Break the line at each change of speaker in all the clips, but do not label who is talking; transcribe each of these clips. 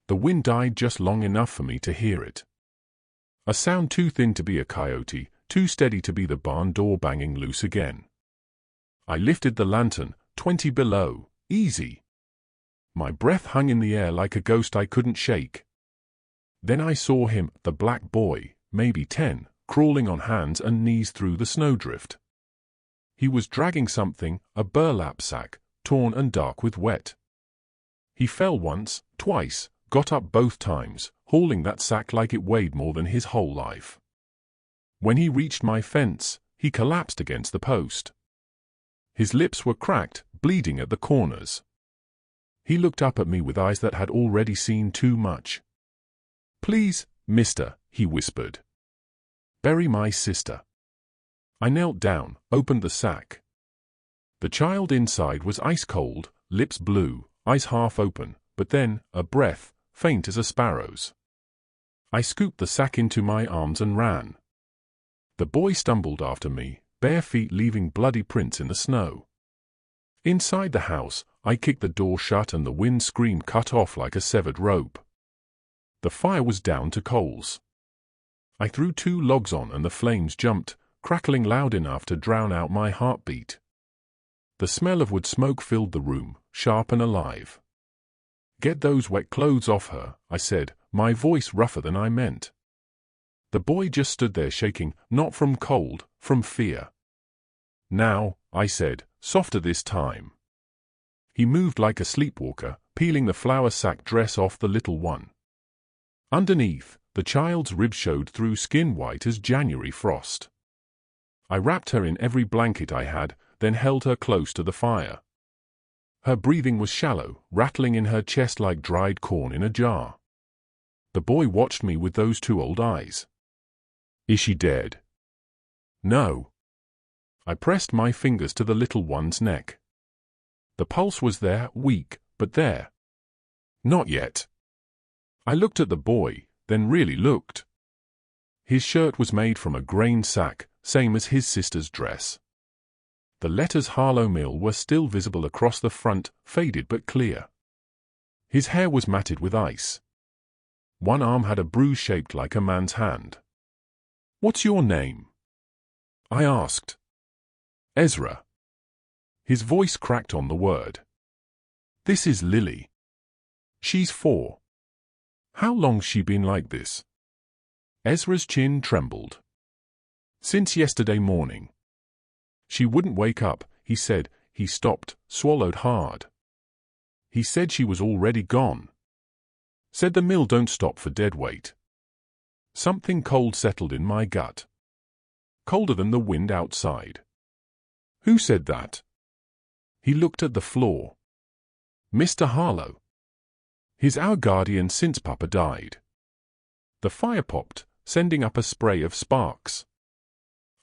The wind died just long enough for me to hear it. A sound too thin to be a coyote, too steady to be the barn door banging loose again. I lifted the lantern, 20 below, easy. My breath hung in the air like a ghost I couldn't shake. Then I saw him, the black boy, maybe 10, crawling on hands and knees through the snowdrift. He was dragging something, a burlap sack, torn and dark with wet. He fell once, twice, got up both times, hauling that sack like it weighed more than his whole life. When he reached my fence, he collapsed against the post. His lips were cracked, bleeding at the corners. He looked up at me with eyes that had already seen too much. "Please, mister," he whispered. "Bury my sister." I knelt down, opened the sack. The child inside was ice cold, lips blue, eyes half open, but then, a breath, faint as a sparrow's. I scooped the sack into my arms and ran. The boy stumbled after me, bare feet leaving bloody prints in the snow. Inside the house, I kicked the door shut and the wind scream cut off like a severed rope. The fire was down to coals. I threw 2 logs on and the flames jumped, crackling loud enough to drown out my heartbeat. The smell of wood smoke filled the room, sharp and alive. "Get those wet clothes off her," I said, my voice rougher than I meant. The boy just stood there shaking, not from cold, from fear. "Now," I said, softer this time. He moved like a sleepwalker, peeling the flour sack dress off the little one. Underneath, the child's ribs showed through skin white as January frost. I wrapped her in every blanket I had, then held her close to the fire. Her breathing was shallow, rattling in her chest like dried corn in a jar. The boy watched me with those 2 old eyes. "Is she dead?" "No." I pressed my fingers to the little one's neck. The pulse was there, weak, but there. "Not yet." I looked at the boy, then really looked. His shirt was made from a grain sack, same as his sister's dress. The letters Harlow Mill were still visible across the front, faded but clear. His hair was matted with ice. One arm had a bruise shaped like a man's hand. "What's your name?" I asked. "Ezra." His voice cracked on the word. "This is Lily. She's 4. How long's she been like this?" Ezra's chin trembled. "Since yesterday morning." "She wouldn't wake up," he said. He stopped, swallowed hard. "He said she was already gone. Said the mill don't stop for dead weight." Something cold settled in my gut. Colder than the wind outside. "Who said that?" He looked at the floor. "Mr. Harlow. He's our guardian since Papa died." The fire popped, sending up a spray of sparks.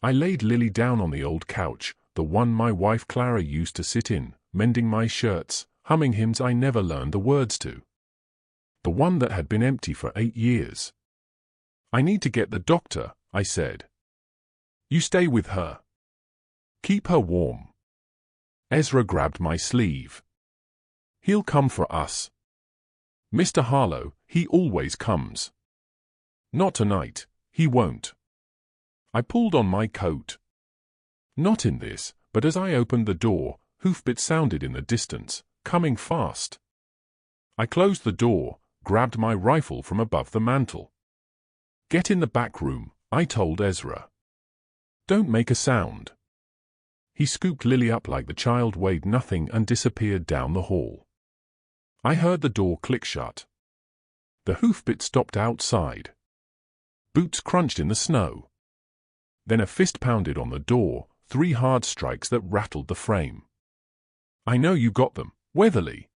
I laid Lily down on the old couch, the one my wife Clara used to sit in, mending my shirts, humming hymns I never learned the words to. The one that had been empty for 8 years. "I need to get the doctor," I said. "You stay with her. Keep her warm." Ezra grabbed my sleeve. "He'll come for us. Mr. Harlow, he always comes." "Not tonight, he won't." I pulled on my coat. Not in this, but as I opened the door, hoofbeats sounded in the distance, coming fast. I closed the door, grabbed my rifle from above the mantel. "Get in the back room," I told Ezra. "Don't make a sound." He scooped Lily up like the child weighed nothing and disappeared down the hall. I heard the door click shut. The hoofbeat stopped outside. Boots crunched in the snow. Then a fist pounded on the door, 3 hard strikes that rattled the frame. "I know you got them, Weatherly."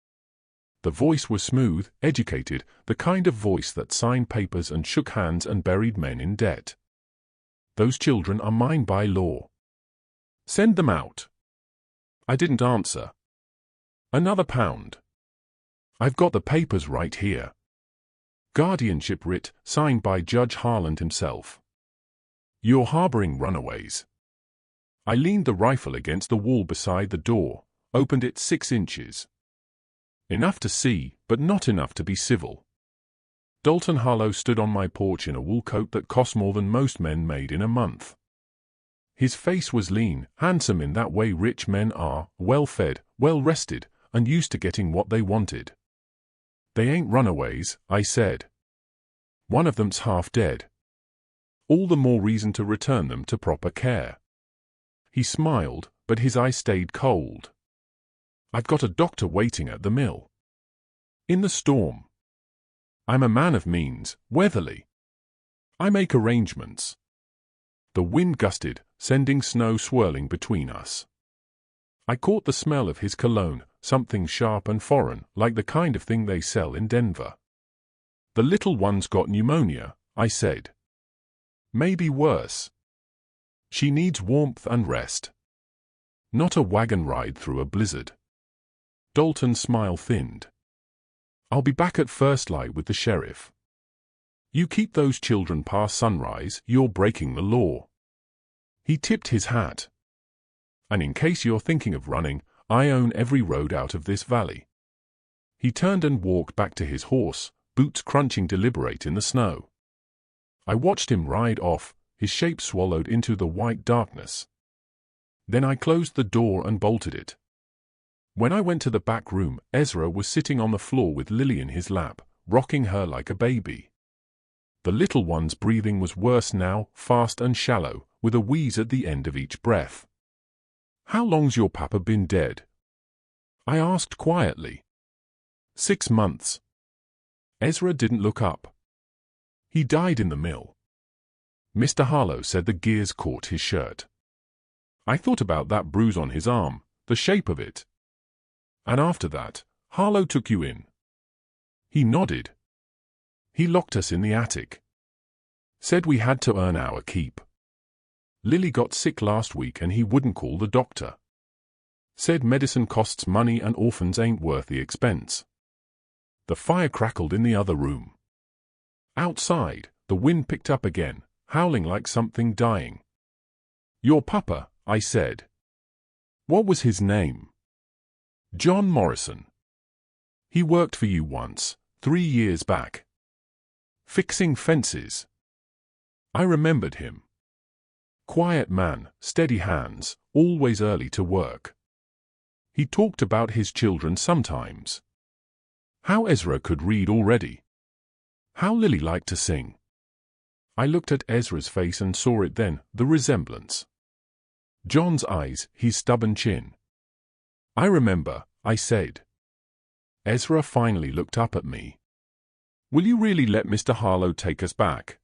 The voice was smooth, educated, the kind of voice that signed papers and shook hands and buried men in debt. "Those children are mine by law. Send them out." I didn't answer. "Another pound." "I've got the papers right here. Guardianship writ, signed by Judge Harland himself. You're harboring runaways." I leaned the rifle against the wall beside the door, opened it 6 inches. Enough to see, but not enough to be civil. Dalton Harlow stood on my porch in a wool coat that cost more than most men made in a month. His face was lean, handsome in that way rich men are, well-fed, well-rested, and used to getting what they wanted. "They ain't runaways," I said. "One of them's half dead. All the more reason to return them to proper care." He smiled, but his eye stayed cold. "I've got a doctor waiting at the mill." "In the storm?" "I'm a man of means, Weatherly. I make arrangements." The wind gusted, sending snow swirling between us. I caught the smell of his cologne, something sharp and foreign, like the kind of thing they sell in Denver. "The little one's got pneumonia," I said. "Maybe worse. She needs warmth and rest. Not a wagon ride through a blizzard." Dalton's smile thinned. "I'll be back at first light with the sheriff. You keep those children past sunrise, you're breaking the law." He tipped his hat. "And in case you're thinking of running, I own every road out of this valley." He turned and walked back to his horse, boots crunching deliberate in the snow. I watched him ride off, his shape swallowed into the white darkness. Then I closed the door and bolted it. When I went to the back room, Ezra was sitting on the floor with Lily in his lap, rocking her like a baby. The little one's breathing was worse now, fast and shallow, with a wheeze at the end of each breath. "How long's your papa been dead?" I asked quietly. 6 months. Ezra didn't look up. "He died in the mill." Mr. Harlow said the gears caught his shirt. I thought about that bruise on his arm, the shape of it. "And after that, Harlow took you in?" He nodded. "He locked us in the attic. Said we had to earn our keep. Lily got sick last week and he wouldn't call the doctor. Said medicine costs money and orphans ain't worth the expense." The fire crackled in the other room. Outside, the wind picked up again, howling like something dying. "Your papa," I said. "What was his name?" "John Morrison. He worked for you once, 3 years back. Fixing fences." I remembered him. Quiet man, steady hands, always early to work. He talked about his children sometimes. How Ezra could read already. How Lily liked to sing. I looked at Ezra's face and saw it then, the resemblance. John's eyes, his stubborn chin. "I remember," I said. Ezra finally looked up at me. "Will you really let Mr. Harlow take us back?"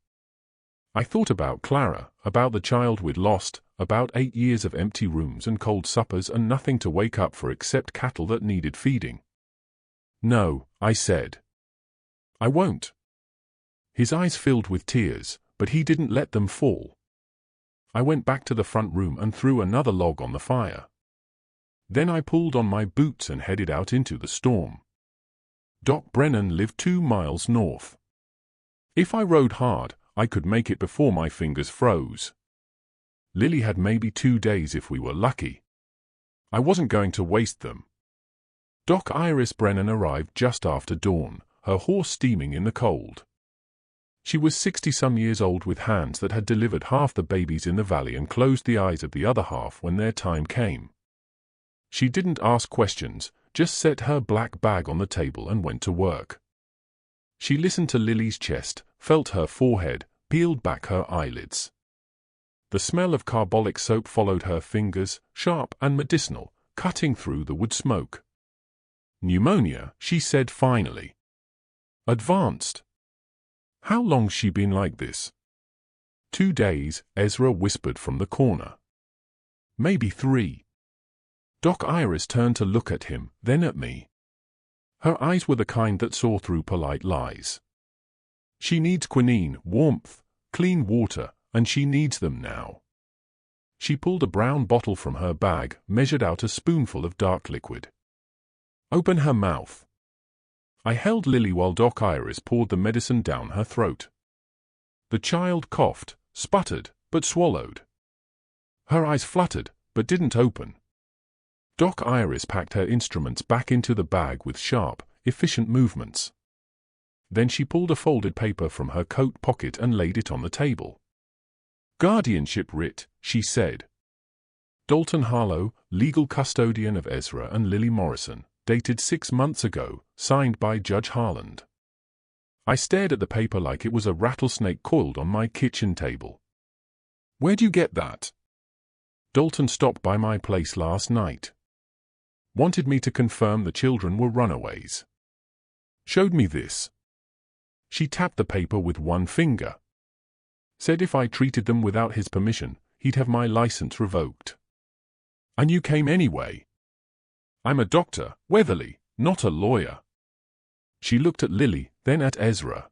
I thought about Clara, about the child we'd lost, about 8 years of empty rooms and cold suppers and nothing to wake up for except cattle that needed feeding. "No," I said. "I won't." His eyes filled with tears, but he didn't let them fall. I went back to the front room and threw another log on the fire. Then I pulled on my boots and headed out into the storm. Doc Brennan lived 2 miles north. If I rode hard, I could make it before my fingers froze. Lily had maybe 2 days if we were lucky. I wasn't going to waste them. Doc Iris Brennan arrived just after dawn, her horse steaming in the cold. She was 60-some years old with hands that had delivered half the babies in the valley and closed the eyes of the other half when their time came. She didn't ask questions, just set her black bag on the table and went to work. She listened to Lily's chest, felt her forehead, peeled back her eyelids. The smell of carbolic soap followed her fingers, sharp and medicinal, cutting through the wood smoke. "Pneumonia," she said finally. "Advanced. How long's she been like this?" 2 days, Ezra whispered from the corner. "Maybe 3. Doc Iris turned to look at him, then at me. Her eyes were the kind that saw through polite lies. "She needs quinine, warmth, clean water, and she needs them now." She pulled a brown bottle from her bag, measured out a spoonful of dark liquid. "Open her mouth." I held Lily while Doc Iris poured the medicine down her throat. The child coughed, sputtered, but swallowed. Her eyes fluttered, but didn't open. Doc Iris packed her instruments back into the bag with sharp, efficient movements. Then she pulled a folded paper from her coat pocket and laid it on the table. "Guardianship writ," she said. "Dalton Harlow, legal custodian of Ezra and Lily Morrison, dated 6 months ago, signed by Judge Harland." I stared at the paper like it was a rattlesnake coiled on my kitchen table. "Where'd you get that?" "Dalton stopped by my place last night. Wanted me to confirm the children were runaways. Showed me this." She tapped the paper with one finger. "Said if I treated them without his permission, he'd have my license revoked." "And you came anyway?" "I'm a doctor, Weatherly, not a lawyer." She looked at Lily, then at Ezra.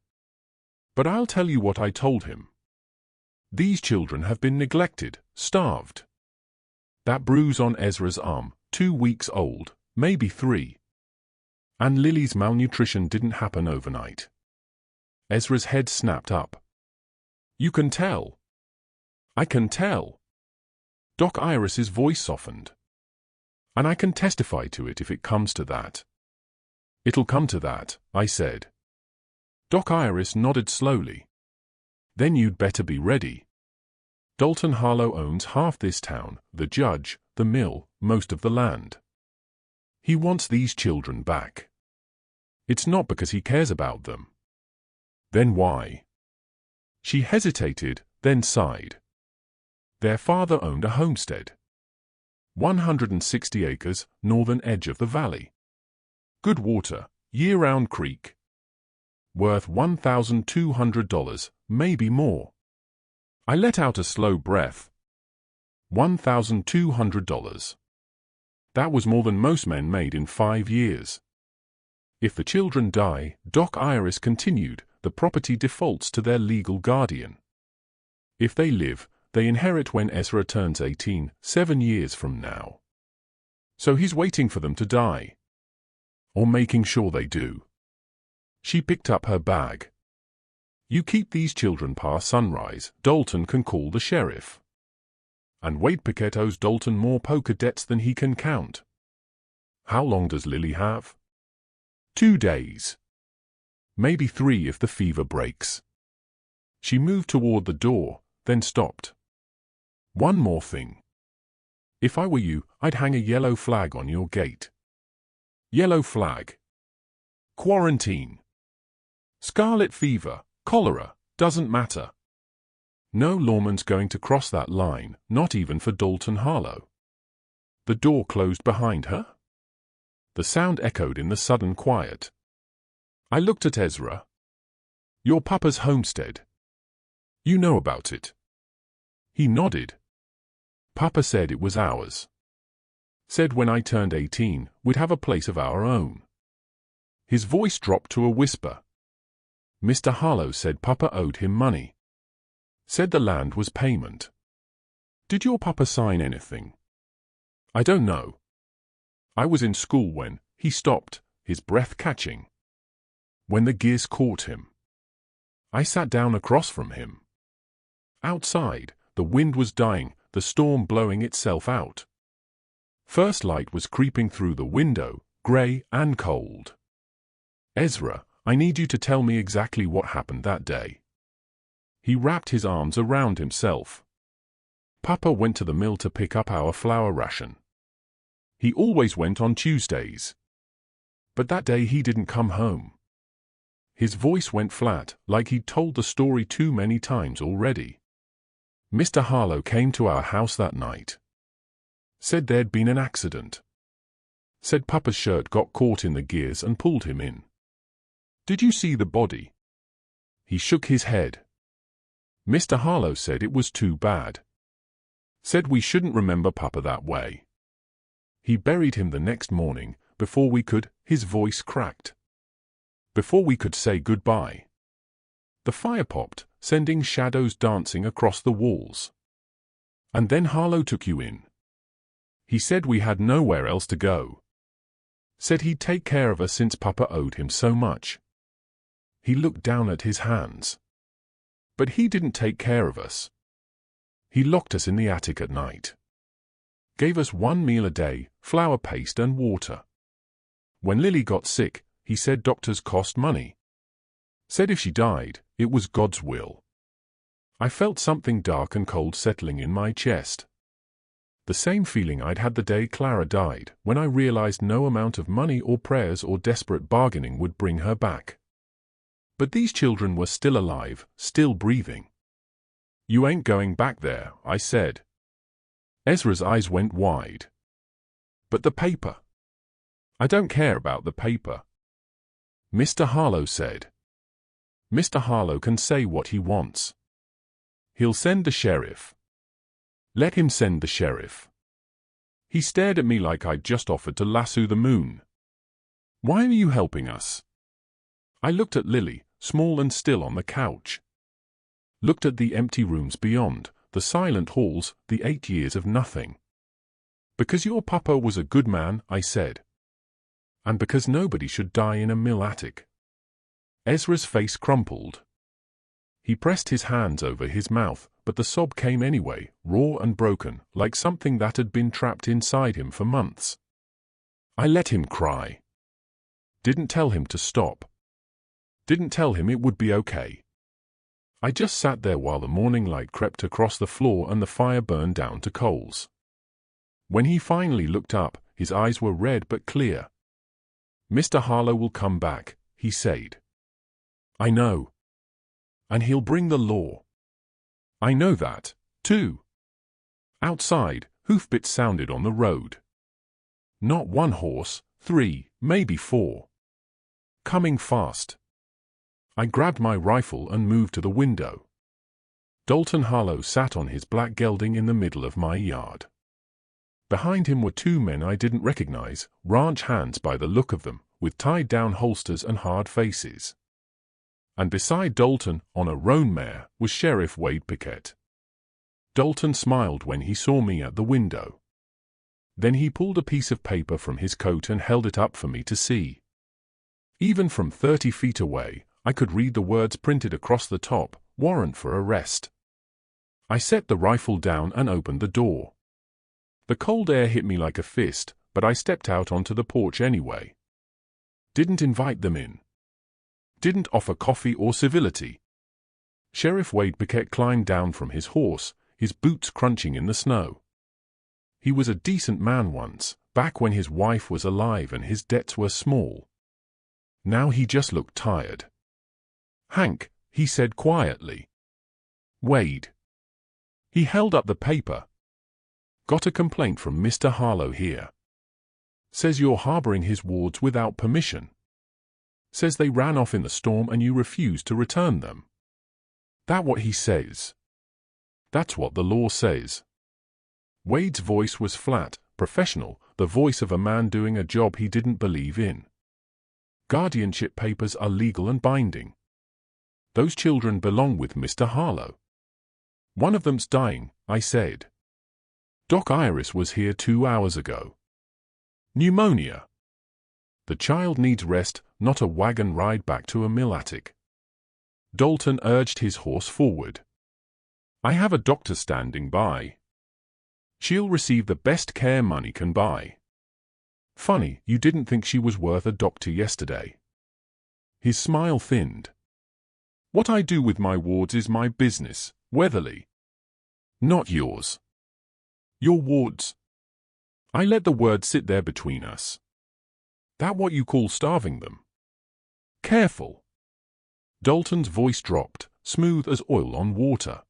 "But I'll tell you what I told him. These children have been neglected, starved. That bruise on Ezra's arm, 2 weeks old, maybe 3. And Lily's malnutrition didn't happen overnight." Ezra's head snapped up. "You can tell." "I can tell." Doc Iris's voice softened. "And I can testify to it if it comes to that." "It'll come to that," I said. Doc Iris nodded slowly. "Then you'd better be ready. Dalton Harlow owns half this town, the judge, the mill, most of the land. He wants these children back. It's not because he cares about them." "Then why?" She hesitated, then sighed. "Their father owned a homestead. 160 acres, northern edge of the valley. Good water, year-round creek. Worth $1,200, maybe more." I let out a slow breath. $1,200. That was more than most men made in 5 years. "If the children die," Doc Iris continued, "the property defaults to their legal guardian. If they live, they inherit when Ezra turns 18, 7 years from now. So he's waiting for them to die. Or making sure they do." She picked up her bag. "You keep these children past sunrise, Dalton can call the sheriff. And Wade Paquette owes Dalton more poker debts than he can count. How long does Lily have?" 2 days. Maybe 3 if the fever breaks." She moved toward the door, then stopped. "One more thing. If I were you, I'd hang a yellow flag on your gate." "Yellow flag." "Quarantine. Scarlet fever, cholera, doesn't matter. No lawman's going to cross that line, not even for Dalton Harlow." The door closed behind her. The sound echoed in the sudden quiet. I looked at Ezra. "Your papa's homestead. You know about it?" He nodded. "Papa said it was ours. Said when I turned 18, we'd have a place of our own." His voice dropped to a whisper. "Mr. Harlow said Papa owed him money. Said the land was payment. Did your papa sign anything?" "I don't know. I was in school when." He stopped, his breath catching. "When the gears caught him. I sat down across from him. Outside, the wind was dying, the storm blowing itself out. First light was creeping through the window, gray and cold. Ezra, I need you to tell me exactly what happened that day." He wrapped his arms around himself. "Papa went to the mill to pick up our flour ration. He always went on Tuesdays. But that day he didn't come home." His voice went flat, like he'd told the story too many times already. "Mr. Harlow came to our house that night. Said there'd been an accident. Said Papa's shirt got caught in the gears and pulled him in." "Did you see the body?" He shook his head. "Mr. Harlow said it was too bad. Said we shouldn't remember Papa that way. He buried him the next morning, before we could," his voice cracked, "before we could say goodbye. The fire popped, sending shadows dancing across the walls. And then Harlow took you in. He said we had nowhere else to go. Said he'd take care of us since Papa owed him so much." He looked down at his hands. "But he didn't take care of us. He locked us in the attic at night. Gave us 1 meal a day, flour paste and water. When Lily got sick, he said doctors cost money. Said if she died, it was God's will. I felt something dark and cold settling in my chest. The same feeling I'd had the day Clara died, when I realized no amount of money or prayers or desperate bargaining would bring her back. But these children were still alive, still breathing. "You ain't going back there," I said. Ezra's eyes went wide. "But the paper." "I don't care about the paper," Mr. Harlow said. "Mr. Harlow can say what he wants. He'll send the sheriff. Let him send the sheriff." He stared at me like I'd just offered to lasso the moon. "Why are you helping us?" I looked at Lily, small and still on the couch. Looked at the empty rooms beyond, the silent halls, the 8 years of nothing. "Because your papa was a good man," I said. "And because nobody should die in a mill attic." Ezra's face crumpled. He pressed his hands over his mouth, but the sob came anyway, raw and broken, like something that had been trapped inside him for months. I let him cry. Didn't tell him to stop. Didn't tell him it would be okay. I just sat there while the morning light crept across the floor and the fire burned down to coals. When he finally looked up, his eyes were red but clear. "Mr. Harlow will come back," he said. "I know. And he'll bring the law." "I know that, too." Outside, hoofbeats sounded on the road. Not one horse, 3, maybe 4. Coming fast. I grabbed my rifle and moved to the window. Dalton Harlow sat on his black gelding in the middle of my yard. Behind him were 2 men I didn't recognize, ranch hands by the look of them, with tied-down holsters and hard faces. And beside Dalton, on a roan mare, was Sheriff Wade Pickett. Dalton smiled when he saw me at the window. Then he pulled a piece of paper from his coat and held it up for me to see. Even from 30 feet away, I could read the words printed across the top, "Warrant for arrest." I set the rifle down and opened the door. The cold air hit me like a fist, but I stepped out onto the porch anyway. Didn't invite them in. Didn't offer coffee or civility. Sheriff Wade Pickett climbed down from his horse, his boots crunching in the snow. He was a decent man once, back when his wife was alive and his debts were small. Now he just looked tired. "Hank," he said quietly. "Wade." He held up the paper. "Got a complaint from Mr. Harlow here. Says you're harboring his wards without permission. Says they ran off in the storm and you refused to return them." "That what he says?" "That's what the law says." Wade's voice was flat, professional, the voice of a man doing a job he didn't believe in. "Guardianship papers are legal and binding. Those children belong with Mr. Harlow." "One of them's dying," I said. "Doc Iris was here 2 hours ago. Pneumonia. The child needs rest, not a wagon ride back to a mill attic." Dalton urged his horse forward. "I have a doctor standing by. She'll receive the best care money can buy." "Funny, you didn't think she was worth a doctor yesterday." His smile thinned. "What I do with my wards is my business, Weatherly. Not yours." "Your wards." I let the word sit there between us. "That what you call starving them?" "Careful." Dalton's voice dropped, smooth as oil on water.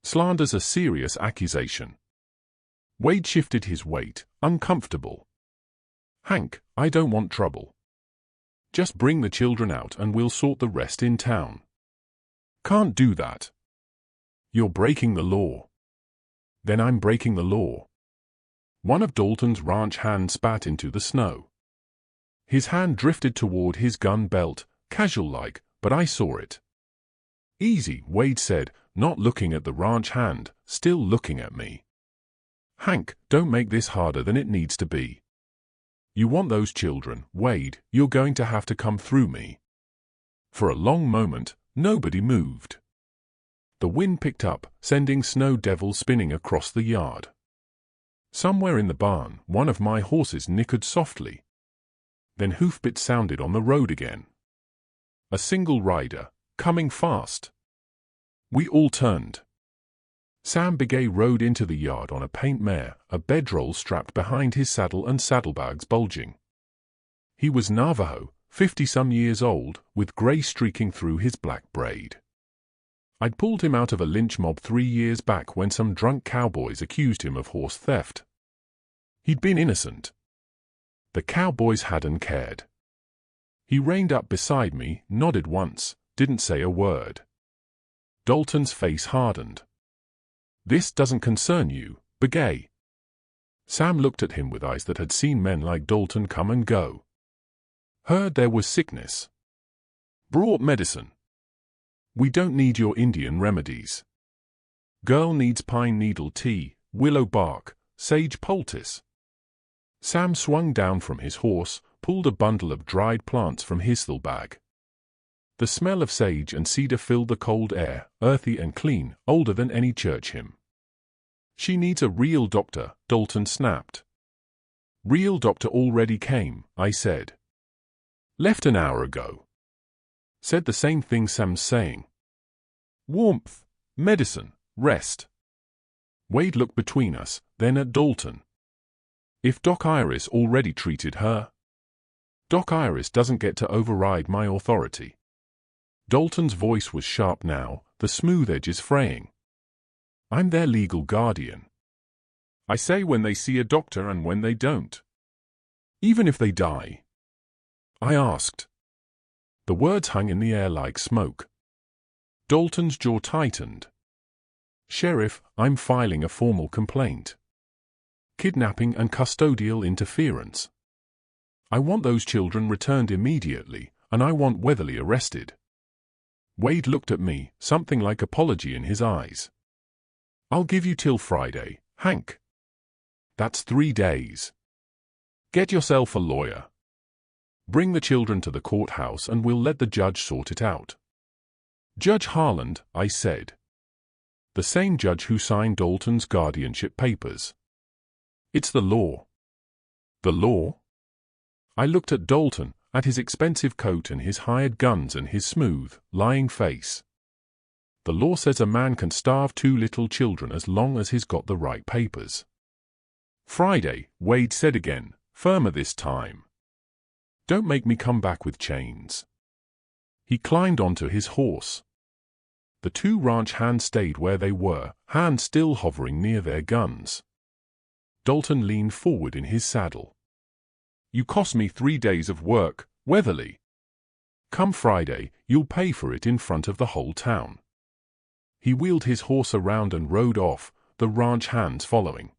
"Slander's a serious accusation." Wade shifted his weight, uncomfortable. "Hank, I don't want trouble. Just bring the children out and we'll sort the rest in town." "Can't do that." "You're breaking the law." "Then I'm breaking the law." One of Dalton's ranch hands spat into the snow. His hand drifted toward his gun belt, casual-like, but I saw it. "Easy," Wade said, not looking at the ranch hand, still looking at me. "Hank, don't make this harder than it needs to be. You want those children, Wade, you're going to have to come through me." For a long moment, nobody moved. The wind picked up, sending snow devils spinning across the yard. Somewhere in the barn, one of my horses nickered softly. Then hoofbeats sounded on the road again. A single rider, coming fast. We all turned. Sam Begay rode into the yard on a paint mare, a bedroll strapped behind his saddle and saddlebags bulging. He was Navajo, 50-some years old, with grey streaking through his black braid. I'd pulled him out of a lynch mob 3 years back when some drunk cowboys accused him of horse theft. He'd been innocent. The cowboys hadn't cared. He reined up beside me, nodded once, didn't say a word. Dalton's face hardened. "This doesn't concern you, Begay." Sam looked at him with eyes that had seen men like Dalton come and go. "Heard there was sickness. Brought medicine. We don't need your Indian remedies. Girl needs pine needle tea, willow bark, sage poultice." Sam swung down from his horse, pulled a bundle of dried plants from his saddlebag. The smell of sage and cedar filled the cold air, earthy and clean, older than any church hymn. "She needs a real doctor," Dalton snapped. "Real doctor already came," I said. "Left an hour ago." Said the same thing Sam's saying. "Warmth, medicine, rest." Wade looked between us, then at Dalton. "If Doc Iris already treated her?" "Doc Iris doesn't get to override my authority." Dalton's voice was sharp now, the smooth edges fraying. "I'm their legal guardian. I say when they see a doctor and when they don't. Even if they die." I asked. The words hung in the air like smoke. Dalton's jaw tightened. "Sheriff, I'm filing a formal complaint. Kidnapping and custodial interference. I want those children returned immediately, and I want Weatherly arrested." Wade looked at me, something like apology in his eyes. "I'll give you till Friday, Hank. That's 3 days. Get yourself a lawyer. Bring the children to the courthouse and we'll let the judge sort it out." "Judge Harland," I said. "The same judge who signed Dalton's guardianship papers. It's the law." "The law?" I looked at Dalton, at his expensive coat and his hired guns and his smooth, lying face. "The law says a man can starve 2 little children as long as he's got the right papers." "Friday," Wade said again, firmer this time. "Don't make me come back with chains." He climbed onto his horse. The 2 ranch hands stayed where they were, hands still hovering near their guns. Dalton leaned forward in his saddle. "You cost me 3 days of work, Weatherly. Come Friday, you'll pay for it in front of the whole town." He wheeled his horse around and rode off, the ranch hands following.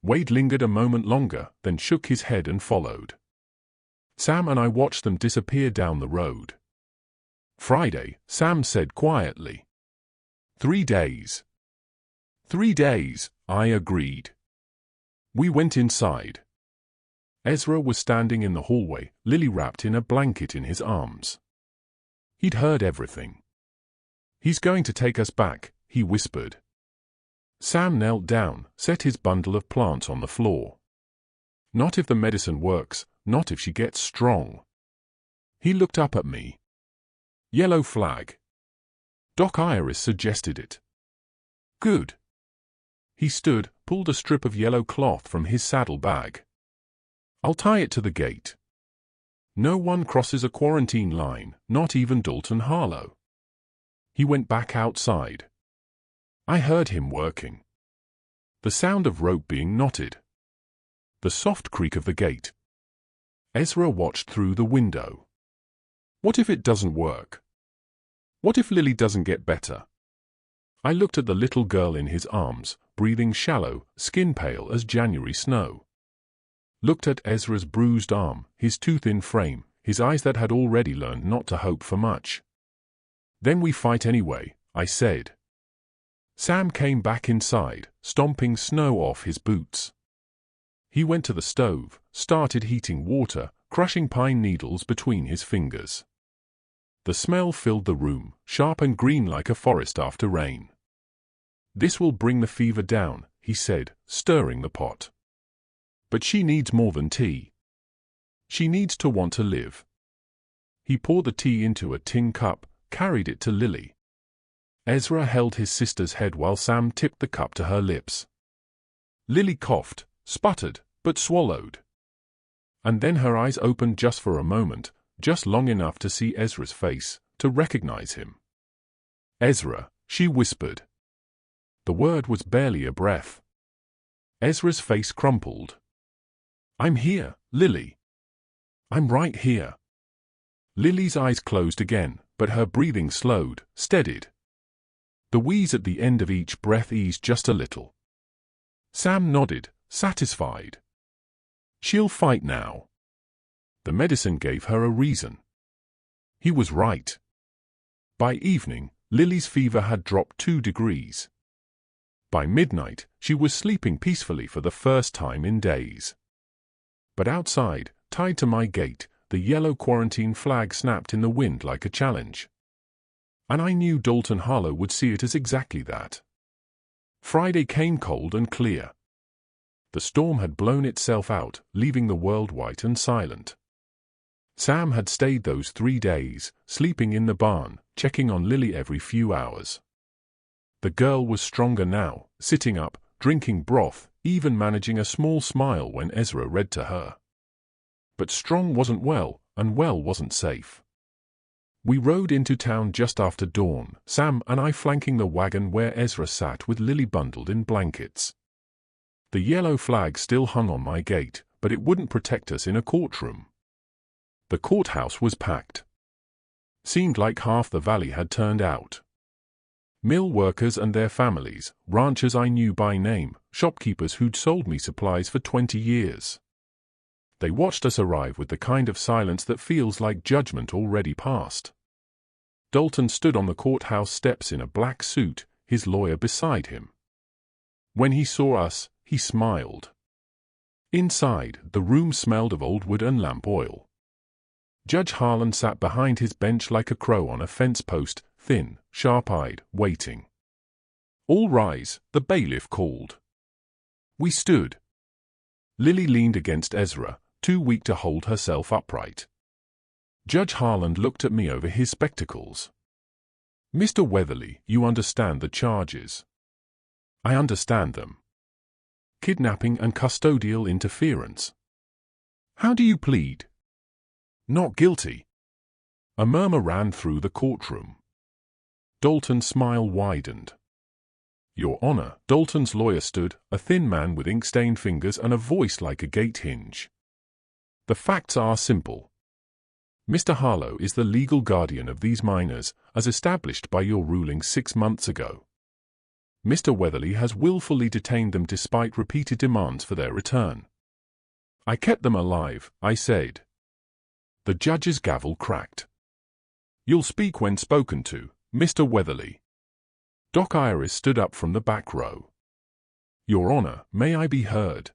Wade lingered a moment longer, then shook his head and followed. Sam and I watched them disappear down the road. "Friday," Sam said quietly. 3 days. 3 days, I agreed. We went inside. Ezra was standing in the hallway, Lily wrapped in a blanket in his arms. He'd heard everything. "He's going to take us back," he whispered. Sam knelt down, set his bundle of plants on the floor. "Not if the medicine works, not if she gets strong." He looked up at me. "Yellow flag. Doc Iris suggested it." "Good." He stood, pulled a strip of yellow cloth from his saddle bag. "I'll tie it to the gate. No one crosses a quarantine line, not even Dalton Harlow." He went back outside. I heard him working. The sound of rope being knotted. The soft creak of the gate. Ezra watched through the window. What if it doesn't work? What if Lily doesn't get better? I looked at the little girl in his arms, breathing shallow, skin pale as January snow. Looked at Ezra's bruised arm, his too-thin frame, his eyes that had already learned not to hope for much. "Then we fight anyway," I said. Sam came back inside, stomping snow off his boots. He went to the stove, started heating water, crushing pine needles between his fingers. The smell filled the room, sharp and green like a forest after rain. "This will bring the fever down," he said, stirring the pot. "But she needs more than tea. She needs to want to live." He poured the tea into a tin cup, carried it to Lily. Ezra held his sister's head while Sam tipped the cup to her lips. Lily coughed, sputtered, but swallowed. And then her eyes opened just for a moment, just long enough to see Ezra's face, to recognize him. "Ezra," she whispered. The word was barely a breath. Ezra's face crumpled. "I'm here, Lily. I'm right here." Lily's eyes closed again, but her breathing slowed, steadied. The wheeze at the end of each breath eased just a little. Sam nodded, satisfied. She'll fight now. The medicine gave her a reason. He was right. By evening, Lily's fever had dropped 2 degrees. By midnight, she was sleeping peacefully for the first time in days. But outside, tied to my gate, the yellow quarantine flag snapped in the wind like a challenge. And I knew Dalton Harlow would see it as exactly that. Friday came cold and clear. The storm had blown itself out, leaving the world white and silent. Sam had stayed those 3 days, sleeping in the barn, checking on Lily every few hours. The girl was stronger now, sitting up, drinking broth, even managing a small smile when Ezra read to her. But strong wasn't well, and well wasn't safe. We rode into town just after dawn, Sam and I flanking the wagon where Ezra sat with Lily bundled in blankets. The yellow flag still hung on my gate, but it wouldn't protect us in a courtroom. The courthouse was packed. Seemed like half the valley had turned out. Mill workers and their families, ranchers I knew by name, shopkeepers who'd sold me supplies for 20 years. They watched us arrive with the kind of silence that feels like judgment already passed. Dalton stood on the courthouse steps in a black suit, his lawyer beside him. When he saw us, he smiled. Inside, the room smelled of old wood and lamp oil. Judge Harlan sat behind his bench like a crow on a fence post, thin, sharp-eyed, waiting. "All rise," the bailiff called. We stood. Lily leaned against Ezra, too weak to hold herself upright. Judge Harlan looked at me over his spectacles. "Mr. Weatherly, you understand the charges." "I understand them. Kidnapping and custodial interference." "How do you plead?" "Not guilty." A murmur ran through the courtroom. Dalton's smile widened. "Your Honor," Dalton's lawyer stood, a thin man with ink-stained fingers and a voice like a gate hinge. "The facts are simple. Mr. Harlow is the legal guardian of these minors, as established by your ruling 6 months ago. Mr. Weatherly has willfully detained them despite repeated demands for their return." "I kept them alive," I said. The judge's gavel cracked. "You'll speak when spoken to, Mr. Weatherly." Doc Iris stood up from the back row. "Your Honor, may I be heard?"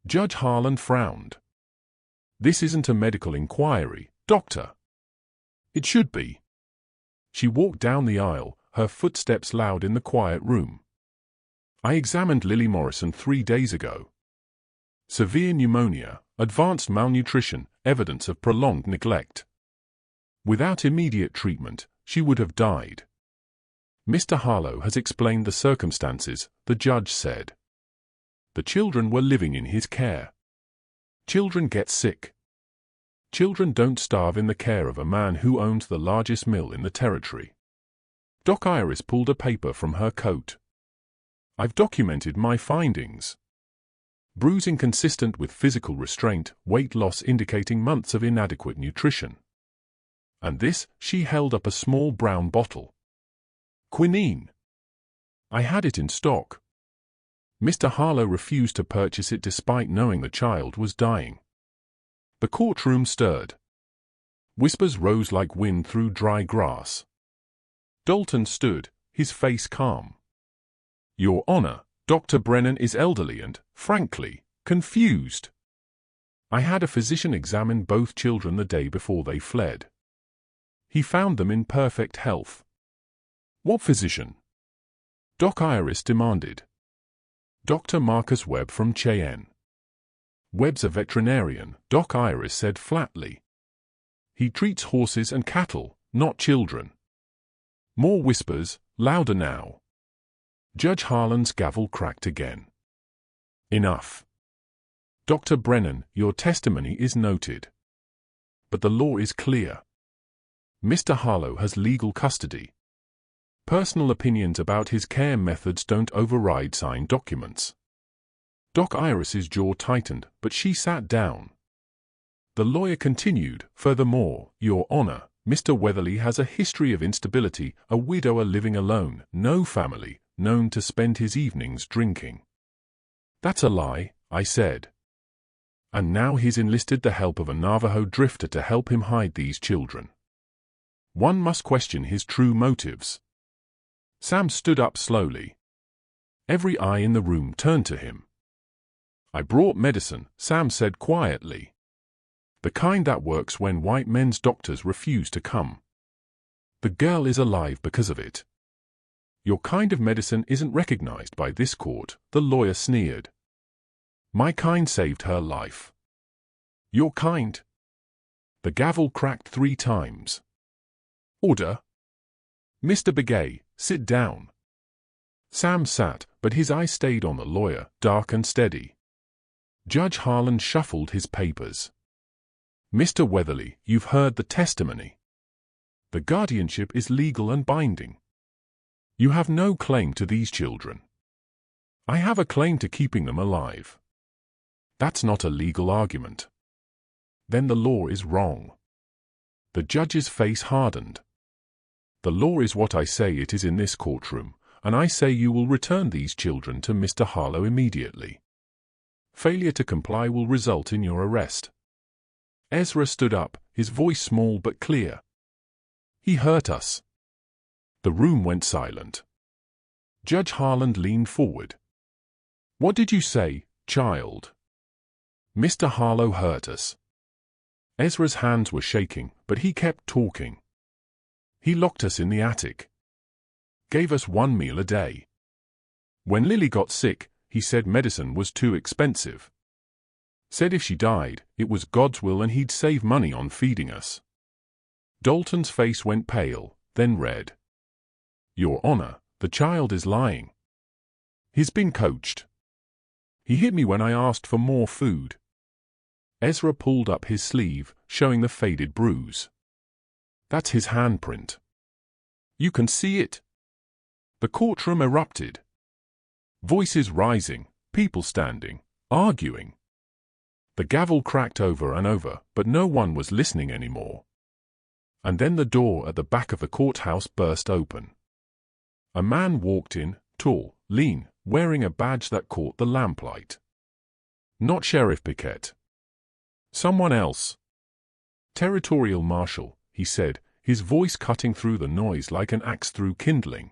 Judge Harlan frowned. "This isn't a medical inquiry, Doctor." "It should be." She walked down the aisle, her footsteps loud in the quiet room. "I examined Lily Morrison 3 days ago. Severe pneumonia, advanced malnutrition, evidence of prolonged neglect. Without immediate treatment, she would have died. Mr. Harlow has explained the circumstances," the judge said. "The children were living in his care. Children get sick. Children don't starve in the care of a man who owns the largest mill in the territory." Doc Iris pulled a paper from her coat. "I've documented my findings. Bruising consistent with physical restraint, weight loss indicating months of inadequate nutrition. And this," she held up a small brown bottle. "Quinine. I had it in stock. Mr. Harlow refused to purchase it despite knowing the child was dying." The courtroom stirred. Whispers rose like wind through dry grass. Dalton stood, his face calm. "Your Honor, Dr. Brennan is elderly and, frankly, confused. I had a physician examine both children the day before they fled. He found them in perfect health." "What physician?" Doc Iris demanded. "Dr. Marcus Webb from Cheyenne." "Webb's a veterinarian," Doc Iris said flatly. He treats horses and cattle, not children. More whispers, louder now. Judge Harlan's gavel cracked again. Enough. Dr. Brennan, your testimony is noted. But the law is clear. Mr. Harlow has legal custody. Personal opinions about his care methods don't override signed documents. Doc Iris's jaw tightened, but she sat down. The lawyer continued, furthermore, Your Honor, Mr. Weatherly has a history of instability, a widower living alone, no family, known to spend his evenings drinking. That's a lie, I said. And now he's enlisted the help of a Navajo drifter to help him hide these children. One must question his true motives. Sam stood up slowly. Every eye in the room turned to him. I brought medicine, Sam said quietly. The kind that works when white men's doctors refuse to come. The girl is alive because of it. Your kind of medicine isn't recognized by this court, the lawyer sneered. My kind saved her life. Your kind? The gavel cracked 3 times. Order. Mr. Begay, sit down. Sam sat, but his eyes stayed on the lawyer, dark and steady. Judge Harlan shuffled his papers. Mr. Weatherly, you've heard the testimony. The guardianship is legal and binding. You have no claim to these children. I have a claim to keeping them alive. That's not a legal argument. Then the law is wrong. The judge's face hardened. The law is what I say it is in this courtroom, and I say you will return these children to Mr. Harlow immediately. Failure to comply will result in your arrest. Ezra stood up, his voice small but clear. He hurt us. The room went silent. Judge Harlan leaned forward. What did you say, child? Mr. Harlow hurt us. Ezra's hands were shaking, but he kept talking. He locked us in the attic. Gave us 1 meal a day. When Lily got sick, he said medicine was too expensive. Said if she died, it was God's will and he'd save money on feeding us. Dalton's face went pale, then red. Your Honor, the child is lying. He's been coached. He hit me when I asked for more food. Ezra pulled up his sleeve, showing the faded bruise. That's his handprint. You can see it. The courtroom erupted. Voices rising, people standing, arguing. The gavel cracked over and over, but no one was listening anymore. And then the door at the back of the courthouse burst open. A man walked in, tall, lean, wearing a badge that caught the lamplight. Not Sheriff Piquet. Someone else. Territorial Marshal, he said, his voice cutting through the noise like an axe through kindling.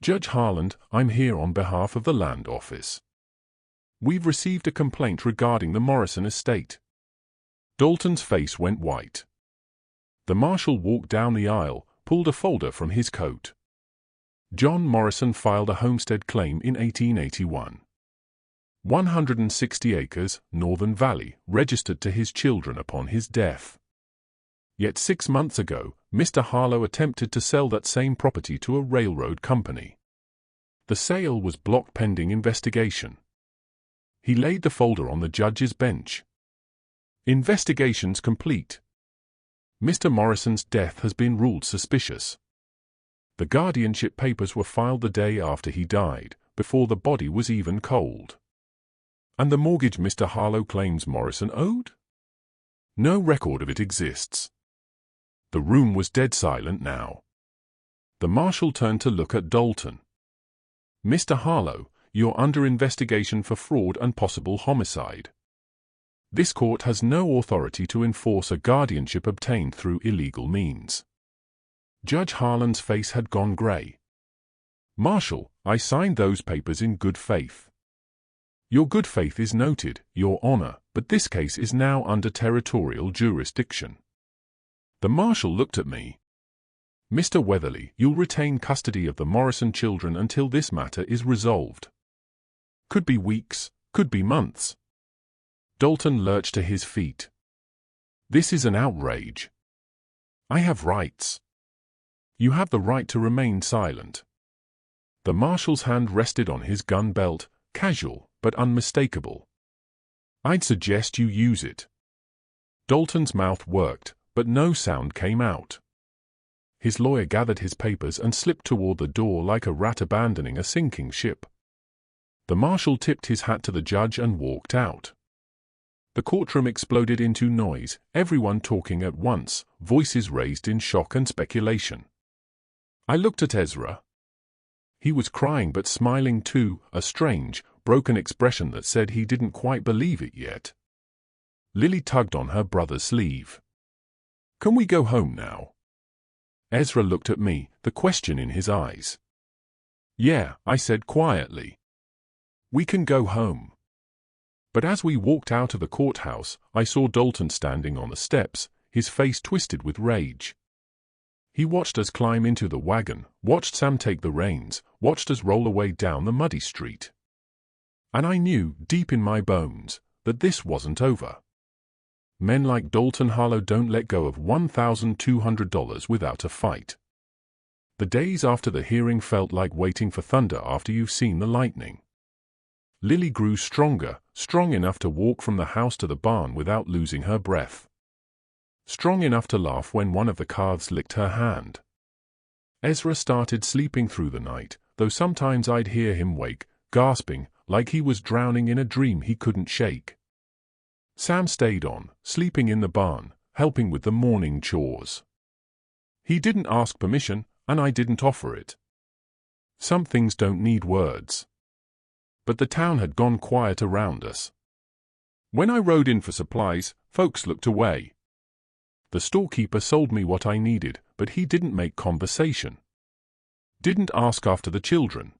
Judge Harlan, I'm here on behalf of the Land Office. We've received a complaint regarding the Morrison estate. Dalton's face went white. The marshal walked down the aisle, pulled a folder from his coat. John Morrison filed a homestead claim in 1881. 160 acres, Northern Valley, registered to his children upon his death. Yet 6 months ago, Mr. Harlow attempted to sell that same property to a railroad company. The sale was blocked pending investigation. He laid the folder on the judge's bench. Investigations complete. Mr. Morrison's death has been ruled suspicious. The guardianship papers were filed the day after he died, before the body was even cold. And the mortgage Mr. Harlow claims Morrison owed? No record of it exists. The room was dead silent now. The marshal turned to look at Dalton. Mr. Harlow, you're under investigation for fraud and possible homicide. This court has no authority to enforce a guardianship obtained through illegal means. Judge Harlan's face had gone gray. Marshal, I signed those papers in good faith. Your good faith is noted, Your Honor, but this case is now under territorial jurisdiction. The marshal looked at me. Mr. Weatherly, you'll retain custody of the Morrison children until this matter is resolved. Could be weeks, could be months. Dalton lurched to his feet. This is an outrage. I have rights. You have the right to remain silent. The marshal's hand rested on his gun belt, casual but unmistakable. I'd suggest you use it. Dalton's mouth worked, but no sound came out. His lawyer gathered his papers and slipped toward the door like a rat abandoning a sinking ship. The marshal tipped his hat to the judge and walked out. The courtroom exploded into noise, everyone talking at once, voices raised in shock and speculation. I looked at Ezra. He was crying but smiling too, a strange, broken expression that said he didn't quite believe it yet. Lily tugged on her brother's sleeve. Can we go home now? Ezra looked at me, the question in his eyes. Yeah, I said quietly. We can go home. But as we walked out of the courthouse, I saw Dalton standing on the steps, his face twisted with rage. He watched us climb into the wagon, watched Sam take the reins, watched us roll away down the muddy street. And I knew, deep in my bones, that this wasn't over. Men like Dalton Harlow don't let go of $1,200 without a fight. The days after the hearing felt like waiting for thunder after you've seen the lightning. Lily grew stronger, strong enough to walk from the house to the barn without losing her breath. Strong enough to laugh when one of the calves licked her hand. Ezra started sleeping through the night, though sometimes I'd hear him wake, gasping, like he was drowning in a dream he couldn't shake. Sam stayed on, sleeping in the barn, helping with the morning chores. He didn't ask permission, and I didn't offer it. Some things don't need words. But the town had gone quiet around us. When I rode in for supplies, folks looked away. The storekeeper sold me what I needed, but he didn't make conversation. Didn't ask after the children.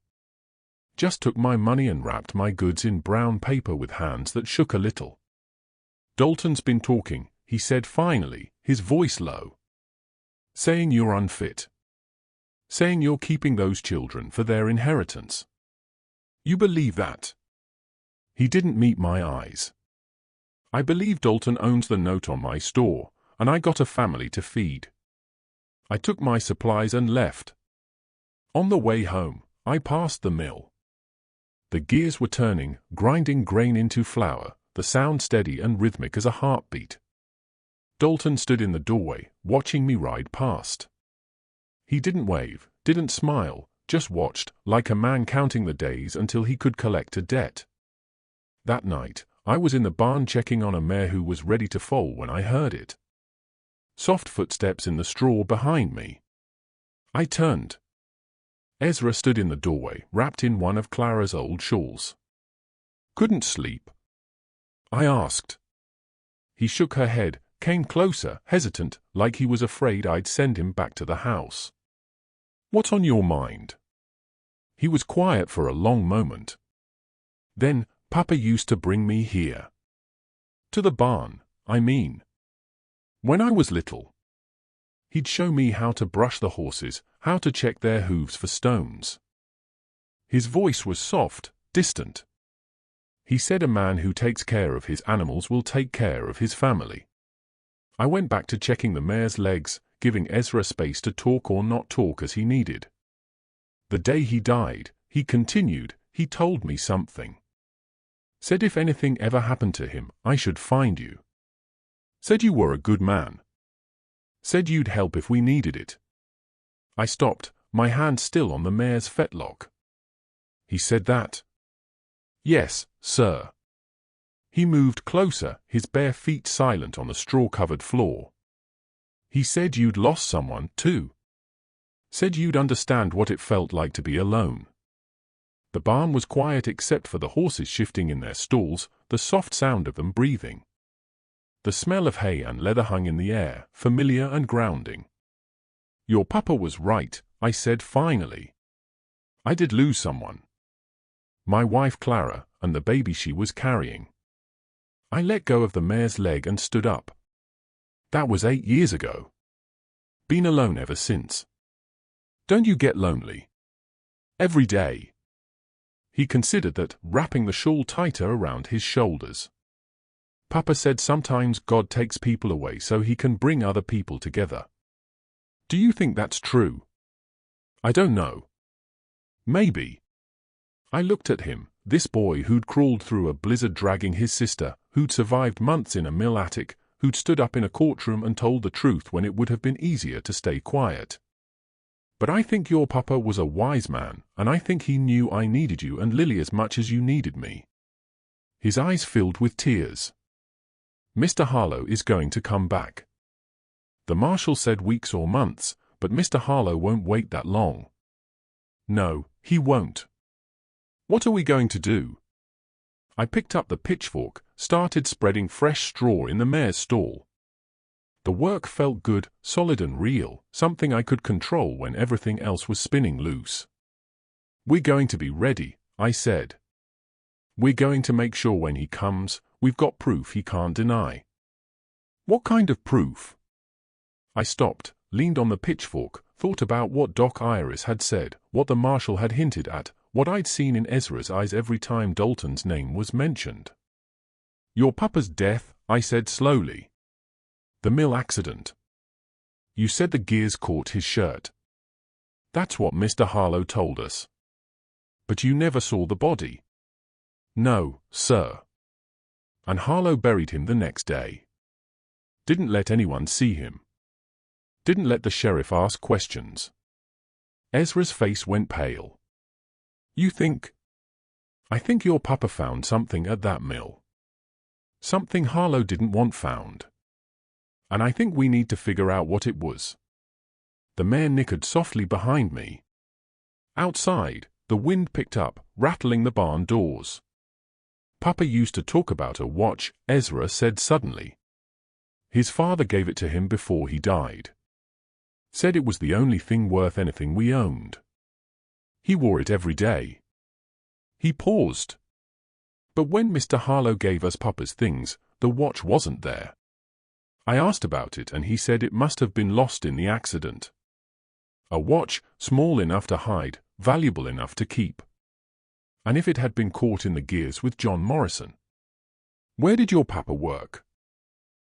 Just took my money and wrapped my goods in brown paper with hands that shook a little. Dalton's been talking, he said finally, his voice low. Saying you're unfit. Saying you're keeping those children for their inheritance. You believe that? He didn't meet my eyes. I believe Dalton owns the note on my store, and I got a family to feed. I took my supplies and left. On the way home, I passed the mill. The gears were turning, grinding grain into flour, the sound steady and rhythmic as a heartbeat. Dalton stood in the doorway, watching me ride past. He didn't wave, didn't smile, just watched, like a man counting the days until he could collect a debt. That night, I was in the barn checking on a mare who was ready to foal when I heard it. Soft footsteps in the straw behind me. I turned. Ezra stood in the doorway, wrapped in one of Clara's old shawls. Couldn't sleep? I asked. He shook her head, came closer, hesitant, like he was afraid I'd send him back to the house. What's on your mind? He was quiet for a long moment. Then, Papa used to bring me here. To the barn, I mean. When I was little. He'd show me how to brush the horses, how to check their hooves for stones. His voice was soft, distant. He said a man who takes care of his animals will take care of his family. I went back to checking the mare's legs, giving Ezra space to talk or not talk as he needed. The day he died, he continued, he told me something. Said if anything ever happened to him, I should find you. Said you were a good man. Said you'd help if we needed it. I stopped, my hand still on the mare's fetlock. He said that? Yes, sir. He moved closer, his bare feet silent on the straw-covered floor. He said you'd lost someone, too. Said you'd understand what it felt like to be alone. The barn was quiet except for the horses shifting in their stalls, the soft sound of them breathing. The smell of hay and leather hung in the air, familiar and grounding. Your papa was right, I said finally. I did lose someone. My wife Clara, and the baby she was carrying. I let go of the mare's leg and stood up. That was 8 years ago. Been alone ever since. Don't you get lonely? Every day. He considered that, wrapping the shawl tighter around his shoulders. Papa said sometimes God takes people away so he can bring other people together. Do you think that's true? I don't know. Maybe. I looked at him, this boy who'd crawled through a blizzard dragging his sister, who'd survived months in a mill attic, who'd stood up in a courtroom and told the truth when it would have been easier to stay quiet. But I think your papa was a wise man, and I think he knew I needed you and Lily as much as you needed me. His eyes filled with tears. Mr. Harlow is going to come back. The marshal said weeks or months, but Mr. Harlow won't wait that long. No, he won't. What are we going to do? I picked up the pitchfork, started spreading fresh straw in the mare's stall. The work felt good, solid and real, something I could control when everything else was spinning loose. We're going to be ready, I said. We're going to make sure when he comes, we've got proof he can't deny. What kind of proof? I stopped, leaned on the pitchfork, thought about what Doc Iris had said, what the marshal had hinted at, what I'd seen in Ezra's eyes every time Dalton's name was mentioned. Your papa's death, I said slowly. The mill accident. You said the gears caught his shirt. That's what Mr. Harlow told us. But you never saw the body. No, sir. And Harlow buried him the next day. Didn't let anyone see him. Didn't let the sheriff ask questions. Ezra's face went pale. You think? I think your papa found something at that mill. Something Harlow didn't want found. And I think we need to figure out what it was. The mare nickered softly behind me. Outside, the wind picked up, rattling the barn doors. Papa used to talk about a watch, Ezra said suddenly. His father gave it to him before he died. Said it was the only thing worth anything we owned. He wore it every day. He paused. But when Mr. Harlow gave us Papa's things, the watch wasn't there. I asked about it and he said it must have been lost in the accident. A watch, small enough to hide, valuable enough to keep. And if it had been caught in the gears with John Morrison? Where did your papa work?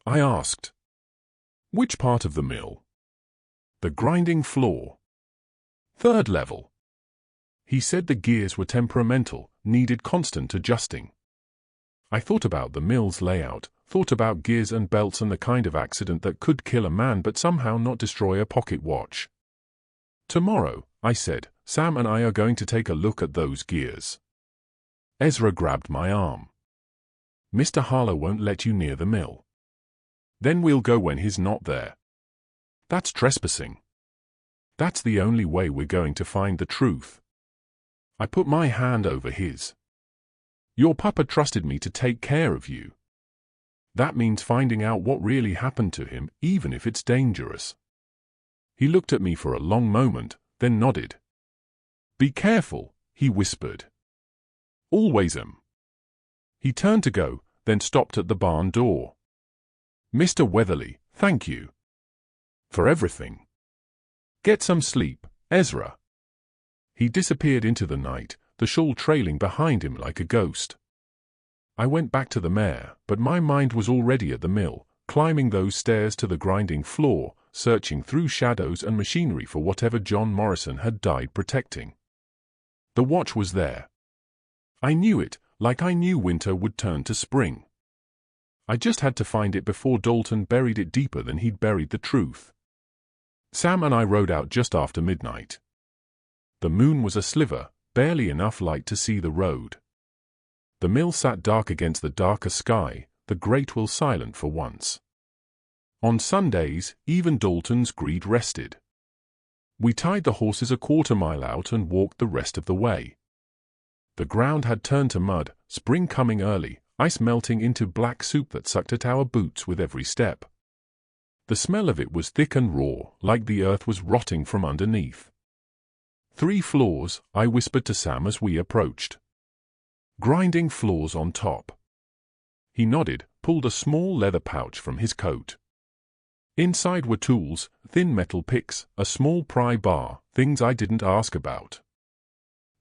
I asked. Which part of the mill? The grinding floor. Third level. He said the gears were temperamental, needed constant adjusting. I thought about the mill's layout, thought about gears and belts and the kind of accident that could kill a man but somehow not destroy a pocket watch. Tomorrow, I said, Sam and I are going to take a look at those gears. Ezra grabbed my arm. Mr. Harlow won't let you near the mill. Then we'll go when he's not there. That's trespassing. That's the only way we're going to find the truth. I put my hand over his. Your papa trusted me to take care of you. That means finding out what really happened to him, even if it's dangerous. He looked at me for a long moment, then nodded. Be careful, he whispered. Always am. He turned to go, then stopped at the barn door. Mr. Weatherly, thank you. For everything. Get some sleep, Ezra. He disappeared into the night, the shawl trailing behind him like a ghost. I went back to the mare, but my mind was already at the mill, climbing those stairs to the grinding floor, searching through shadows and machinery for whatever John Morrison had died protecting. The watch was there. I knew it, like I knew winter would turn to spring. I just had to find it before Dalton buried it deeper than he'd buried the truth. Sam and I rode out just after midnight. The moon was a sliver, barely enough light to see the road. The mill sat dark against the darker sky, the great will silent for once. On Sundays, even Dalton's greed rested. We tied the horses a quarter-mile out and walked the rest of the way. The ground had turned to mud, spring coming early, ice melting into black soup that sucked at our boots with every step. The smell of it was thick and raw, like the earth was rotting from underneath. 3 floors, I whispered to Sam as we approached. Grinding floors on top. He nodded, pulled a small leather pouch from his coat. Inside were tools, thin metal picks, a small pry bar, things I didn't ask about.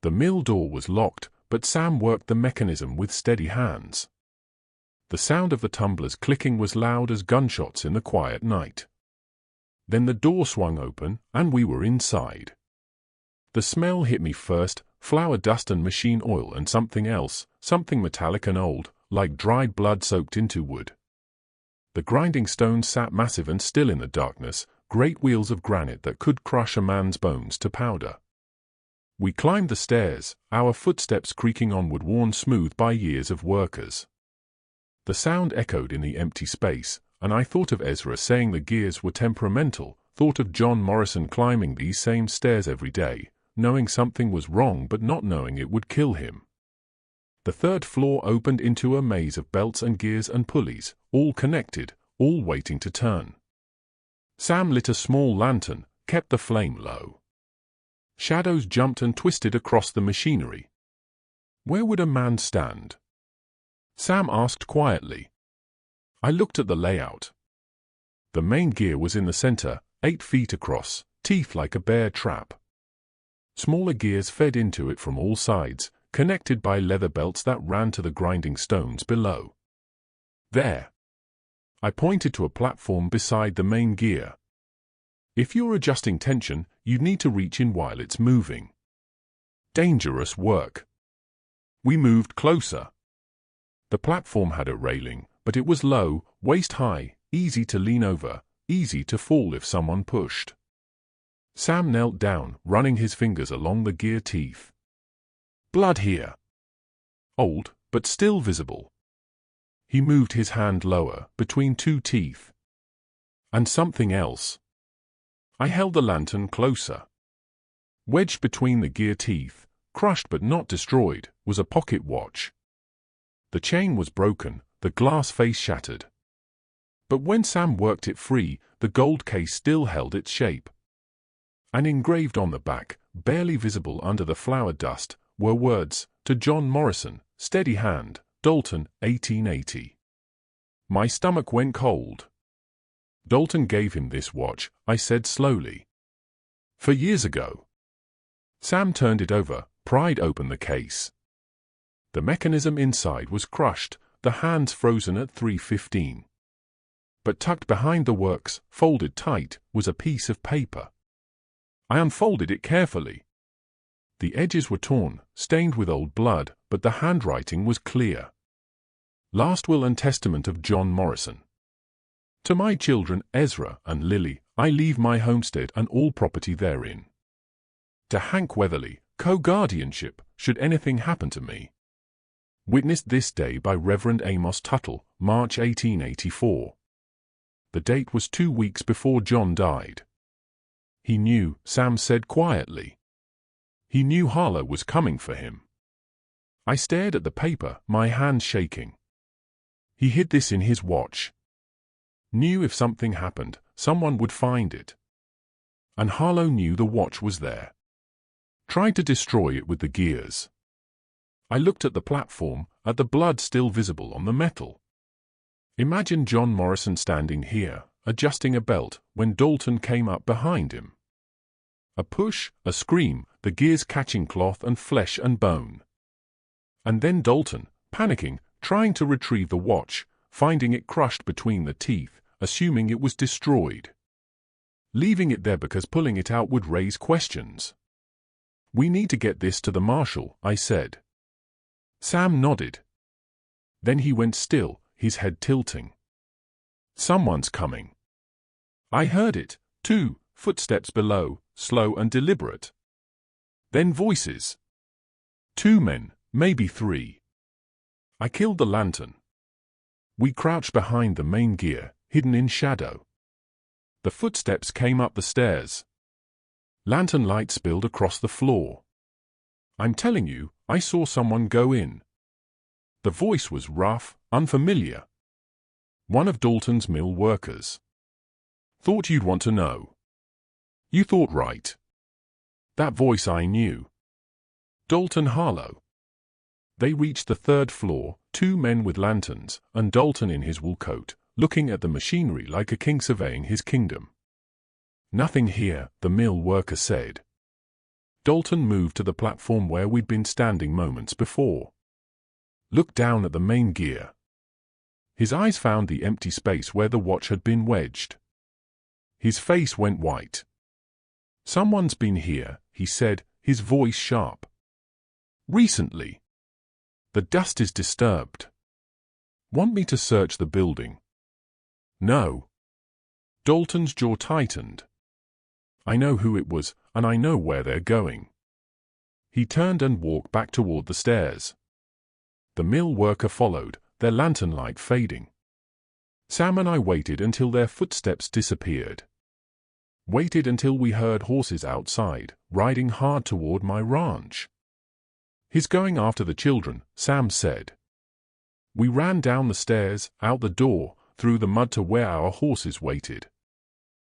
The mill door was locked, but Sam worked the mechanism with steady hands. The sound of the tumblers clicking was loud as gunshots in the quiet night. Then the door swung open, and we were inside. The smell hit me first, flour dust and machine oil and something else, something metallic and old, like dried blood soaked into wood. The grinding stones sat massive and still in the darkness, great wheels of granite that could crush a man's bones to powder. We climbed the stairs, our footsteps creaking onward, worn smooth by years of workers. The sound echoed in the empty space, and I thought of Ezra saying the gears were temperamental, thought of John Morrison climbing these same stairs every day, knowing something was wrong but not knowing it would kill him. The third floor opened into a maze of belts and gears and pulleys, all connected, all waiting to turn. Sam lit a small lantern, kept the flame low. Shadows jumped and twisted across the machinery. Where would a man stand? Sam asked quietly. I looked at the layout. The main gear was in the center, 8 feet across, teeth like a bear trap. Smaller gears fed into it from all sides, connected by leather belts that ran to the grinding stones below. There. I pointed to a platform beside the main gear. If you're adjusting tension, you need to reach in while it's moving. Dangerous work. We moved closer. The platform had a railing, but it was low, waist-high, easy to lean over, easy to fall if someone pushed. Sam knelt down, running his fingers along the gear teeth. Blood here. Old, but still visible. He moved his hand lower, between 2 teeth. And something else. I held the lantern closer. Wedged between the gear teeth, crushed but not destroyed, was a pocket watch. The chain was broken, the glass face shattered. But when Sam worked it free, the gold case still held its shape. And engraved on the back, barely visible under the flour dust, were words, to John Morrison, steady hand, Dalton, 1880. My stomach went cold. Dalton gave him this watch, I said slowly. 4 years ago. Sam turned it over, pried open the case. The mechanism inside was crushed, the hands frozen at 3:15. But tucked behind the works, folded tight, was a piece of paper. I unfolded it carefully. The edges were torn, stained with old blood, but the handwriting was clear. Last will and testament of John Morrison. To my children, Ezra and Lily, I leave my homestead and all property therein. To Hank Weatherly, co-guardianship, should anything happen to me. Witnessed this day by Reverend Amos Tuttle, March 1884. The date was 2 weeks before John died. He knew, Sam said quietly. He knew Harlow was coming for him. I stared at the paper, my hand shaking. He hid this in his watch. Knew if something happened, someone would find it. And Harlow knew the watch was there. Tried to destroy it with the gears. I looked at the platform, at the blood still visible on the metal. Imagine John Morrison standing here, adjusting a belt, when Dalton came up behind him. A push, a scream, the gears catching cloth and flesh and bone. And then Dalton, panicking, trying to retrieve the watch, finding it crushed between the teeth, assuming it was destroyed. Leaving it there because pulling it out would raise questions. We need to get this to the marshal, I said. Sam nodded. Then he went still, his head tilting. Someone's coming. I heard it, too, footsteps below, slow and deliberate. Then voices. 2 men, maybe 3. I killed the lantern. We crouched behind the main gear, hidden in shadow. The footsteps came up the stairs. Lantern light spilled across the floor. I'm telling you, I saw someone go in. The voice was rough, unfamiliar. One of Dalton's mill workers. Thought you'd want to know. You thought right. That voice I knew. Dalton Harlow. They reached the 3rd floor, 2 men with lanterns, and Dalton in his wool coat, looking at the machinery like a king surveying his kingdom. Nothing here, the mill worker said. Dalton moved to the platform where we'd been standing moments before. Looked down at the main gear. His eyes found the empty space where the watch had been wedged. His face went white. "Someone's been here," he said, his voice sharp. "Recently. The dust is disturbed. Want me to search the building?" "No." Dalton's jaw tightened. "I know who it was, and I know where they're going." He turned and walked back toward the stairs. The mill worker followed, their lantern light fading. Sam and I waited until their footsteps disappeared. Waited until we heard horses outside, riding hard toward my ranch. "He's going after the children," Sam said. We ran down the stairs, out the door, through the mud to where our horses waited.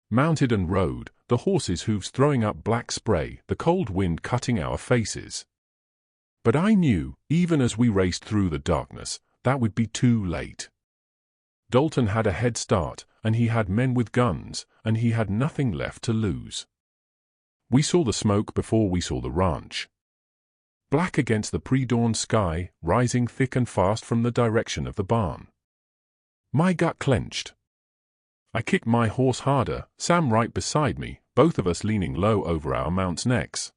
Mounted and rode, the horses' hooves throwing up black spray, the cold wind cutting our faces. But I knew, even as we raced through the darkness, that would be too late. Dalton had a head start, and he had men with guns, and he had nothing left to lose. We saw the smoke before we saw the ranch. Black against the pre-dawn sky, rising thick and fast from the direction of the barn. My gut clenched. I kicked my horse harder, Sam right beside me, both of us leaning low over our mounts' necks.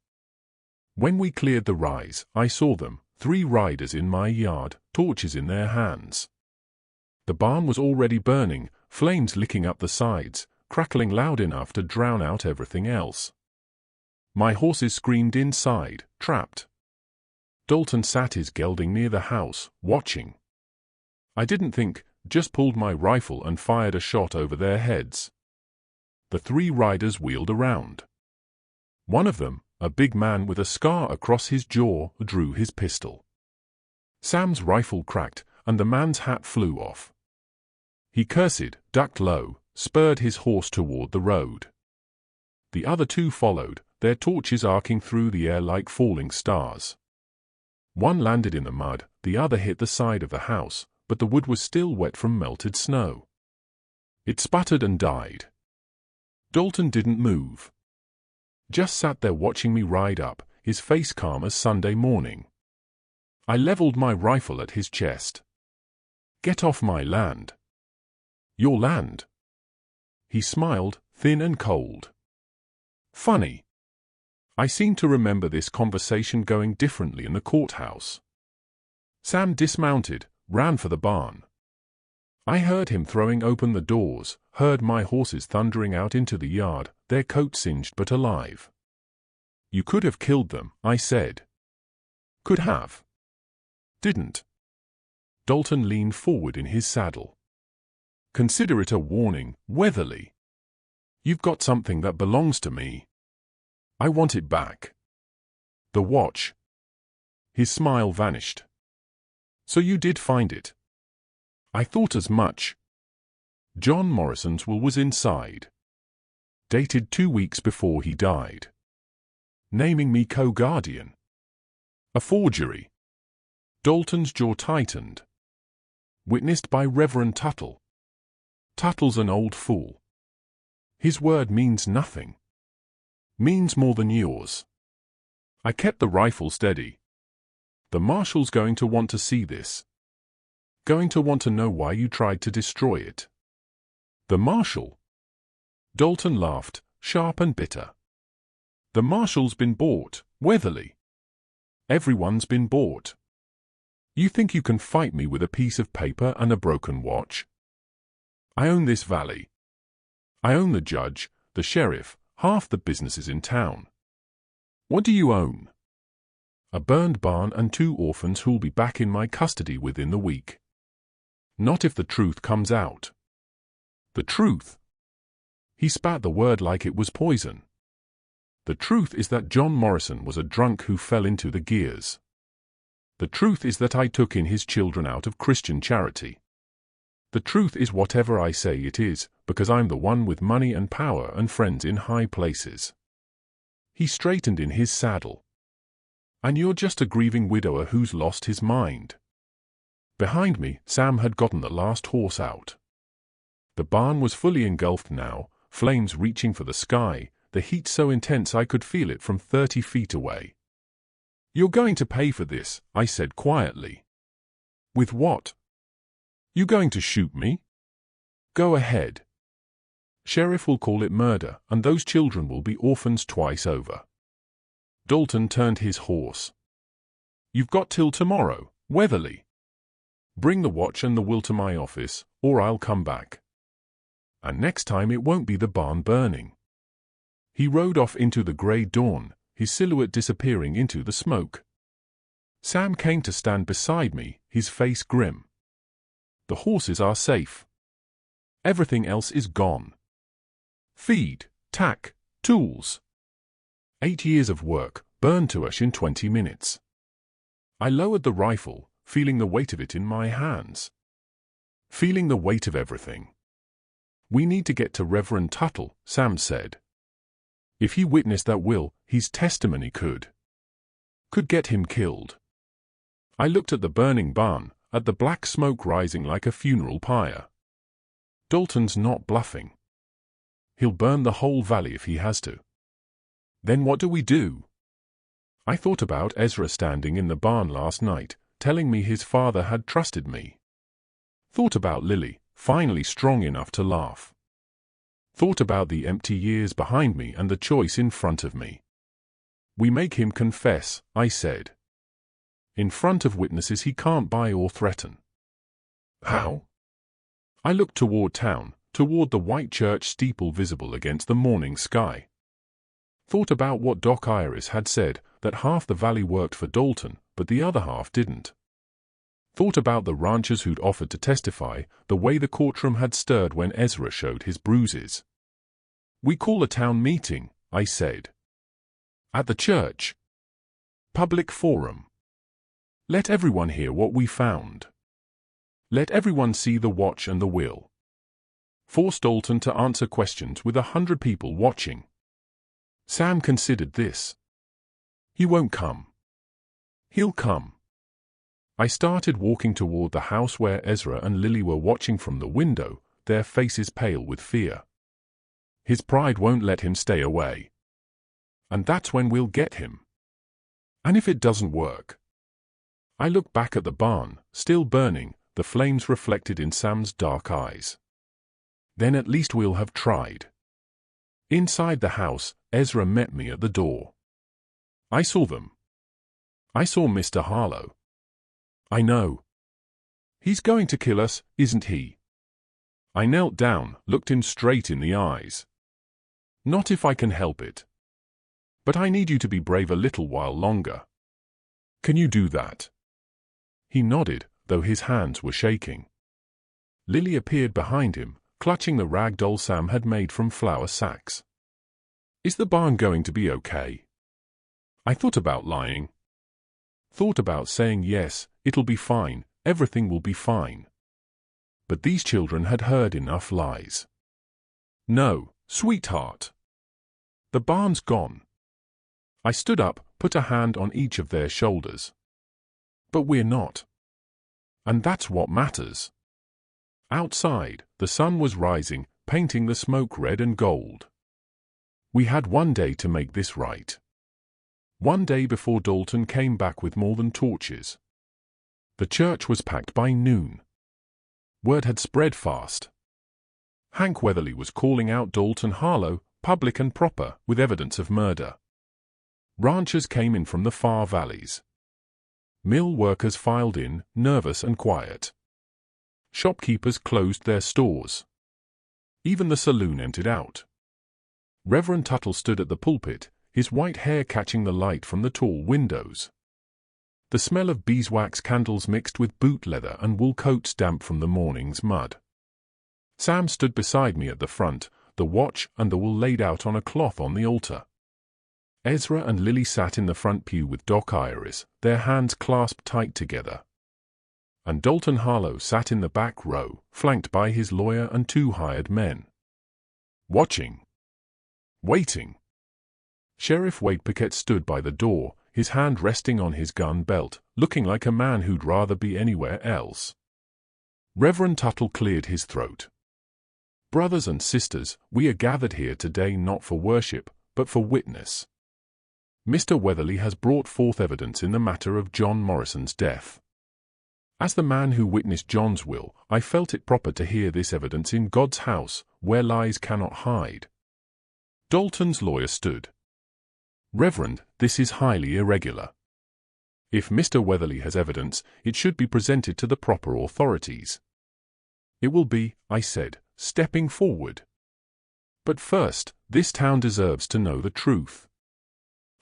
When we cleared the rise, I saw them, 3 riders in my yard, torches in their hands. The barn was already burning, flames licking up the sides, crackling loud enough to drown out everything else. My horses screamed inside, trapped. Dalton sat his gelding near the house, watching. I didn't think, just pulled my rifle and fired a shot over their heads. The 3 riders wheeled around. One of them, a big man with a scar across his jaw, drew his pistol. Sam's rifle cracked, and the man's hat flew off. He cursed, ducked low, spurred his horse toward the road. The other 2 followed, their torches arcing through the air like falling stars. One landed in the mud, the other hit the side of the house, but the wood was still wet from melted snow. It sputtered and died. Dalton didn't move. Just sat there watching me ride up, his face calm as Sunday morning. I leveled my rifle at his chest. "Get off my land." "Your land?" He smiled, thin and cold. Funny. I seem to remember this conversation going differently in the courthouse. Sam dismounted, ran for the barn. I heard him throwing open the doors, heard my horses thundering out into the yard, their coats singed but alive. "You could have killed them," I said. "Could have." "Didn't." Dalton leaned forward in his saddle. "Consider it a warning, Weatherly. You've got something that belongs to me. I want it back." "The watch." His smile vanished. "So you did find it." "I thought as much." John Morrison's will was inside. Dated 2 weeks before he died. Naming me co-guardian. A forgery. Dalton's jaw tightened. Witnessed by Reverend Tuttle. Tuttle's an old fool. His word means nothing. Means more than yours. I kept the rifle steady. The marshal's going to want to see this. Going to want to know why you tried to destroy it. The marshal? Dalton laughed, sharp and bitter. The marshal's been bought, Weatherly. Everyone's been bought. You think you can fight me with a piece of paper and a broken watch? I own this valley. I own the judge, the sheriff, half the businesses in town. What do you own? A burned barn and 2 orphans who'll be back in my custody within the week. Not if the truth comes out. The truth? He spat the word like it was poison. The truth is that John Morrison was a drunk who fell into the gears. The truth is that I took in his children out of Christian charity. The truth is whatever I say it is, because I'm the one with money and power and friends in high places. He straightened in his saddle. And you're just a grieving widower who's lost his mind. Behind me, Sam had gotten the last horse out. The barn was fully engulfed now, flames reaching for the sky, the heat so intense I could feel it from 30 feet away. "You're going to pay for this," I said quietly. "With what?" "You going to shoot me?" "Go ahead." Sheriff will call it murder, and those children will be orphans twice over. Dalton turned his horse. You've got till tomorrow, Weatherly. Bring the watch and the will to my office, or I'll come back. And next time it won't be the barn burning. He rode off into the grey dawn, his silhouette disappearing into the smoke. Sam came to stand beside me, his face grim. The horses are safe. Everything else is gone. Feed, tack, tools. 8 years of work, burned to ash in 20 minutes. I lowered the rifle, feeling the weight of it in my hands. Feeling the weight of everything. We need to get to Reverend Tuttle, Sam said. If he witnessed that will, his testimony could get him killed. I looked at the burning barn, at the black smoke rising like a funeral pyre. Dalton's not bluffing. He'll burn the whole valley if he has to. Then what do we do? I thought about Ezra standing in the barn last night, telling me his father had trusted me. Thought about Lily, finally strong enough to laugh. Thought about the empty years behind me and the choice in front of me. We make him confess, I said. In front of witnesses he can't buy or threaten. How? I looked toward town, toward the white church steeple visible against the morning sky. Thought about what Doc Iris had said, that half the valley worked for Dalton, but the other half didn't. Thought about the ranchers who'd offered to testify, the way the courtroom had stirred when Ezra showed his bruises. We call a town meeting, I said. At the church. Public forum. Let everyone hear what we found. Let everyone see the watch and the will. Force Dalton to answer questions with 100 people watching. Sam considered this. He won't come. He'll come. I started walking toward the house where Ezra and Lily were watching from the window, their faces pale with fear. His pride won't let him stay away. And that's when we'll get him. And if it doesn't work? I looked back at the barn, still burning, the flames reflected in Sam's dark eyes. Then at least we'll have tried. Inside the house, Ezra met me at the door. I saw them. I saw Mr. Harlow. I know. He's going to kill us, isn't he? I knelt down, looked him straight in the eyes. Not if I can help it. But I need you to be brave a little while longer. Can you do that? He nodded, though his hands were shaking. Lily appeared behind him, clutching the rag doll Sam had made from flour sacks. Is the barn going to be okay? I thought about lying. Thought about saying yes, it'll be fine, everything will be fine. But these children had heard enough lies. No, sweetheart. The barn's gone. I stood up, put a hand on each of their shoulders. But we're not. And that's what matters. Outside, the sun was rising, painting the smoke red and gold. We had one day to make this right. One day before Dalton came back with more than torches. The church was packed by noon. Word had spread fast. Hank Weatherly was calling out Dalton Harlow, public and proper, with evidence of murder. Ranchers came in from the far valleys. Mill workers filed in, nervous and quiet. Shopkeepers closed their stores. Even the saloon emptied out. Reverend Tuttle stood at the pulpit, his white hair catching the light from the tall windows. The smell of beeswax candles mixed with boot leather and wool coats damp from the morning's mud. Sam stood beside me at the front, the watch and the wool laid out on a cloth on the altar. Ezra and Lily sat in the front pew with Doc Iris, their hands clasped tight together. And Dalton Harlow sat in the back row, flanked by his lawyer and 2 hired men. Watching. Waiting. Sheriff Wade Paquette stood by the door, his hand resting on his gun belt, looking like a man who'd rather be anywhere else. Reverend Tuttle cleared his throat. Brothers and sisters, we are gathered here today not for worship, but for witness. Mr. Weatherly has brought forth evidence in the matter of John Morrison's death. As the man who witnessed John's will, I felt it proper to hear this evidence in God's house, where lies cannot hide. Dalton's lawyer stood. Reverend, this is highly irregular. If Mr. Weatherly has evidence, it should be presented to the proper authorities. It will be, I said, stepping forward. But first, this town deserves to know the truth.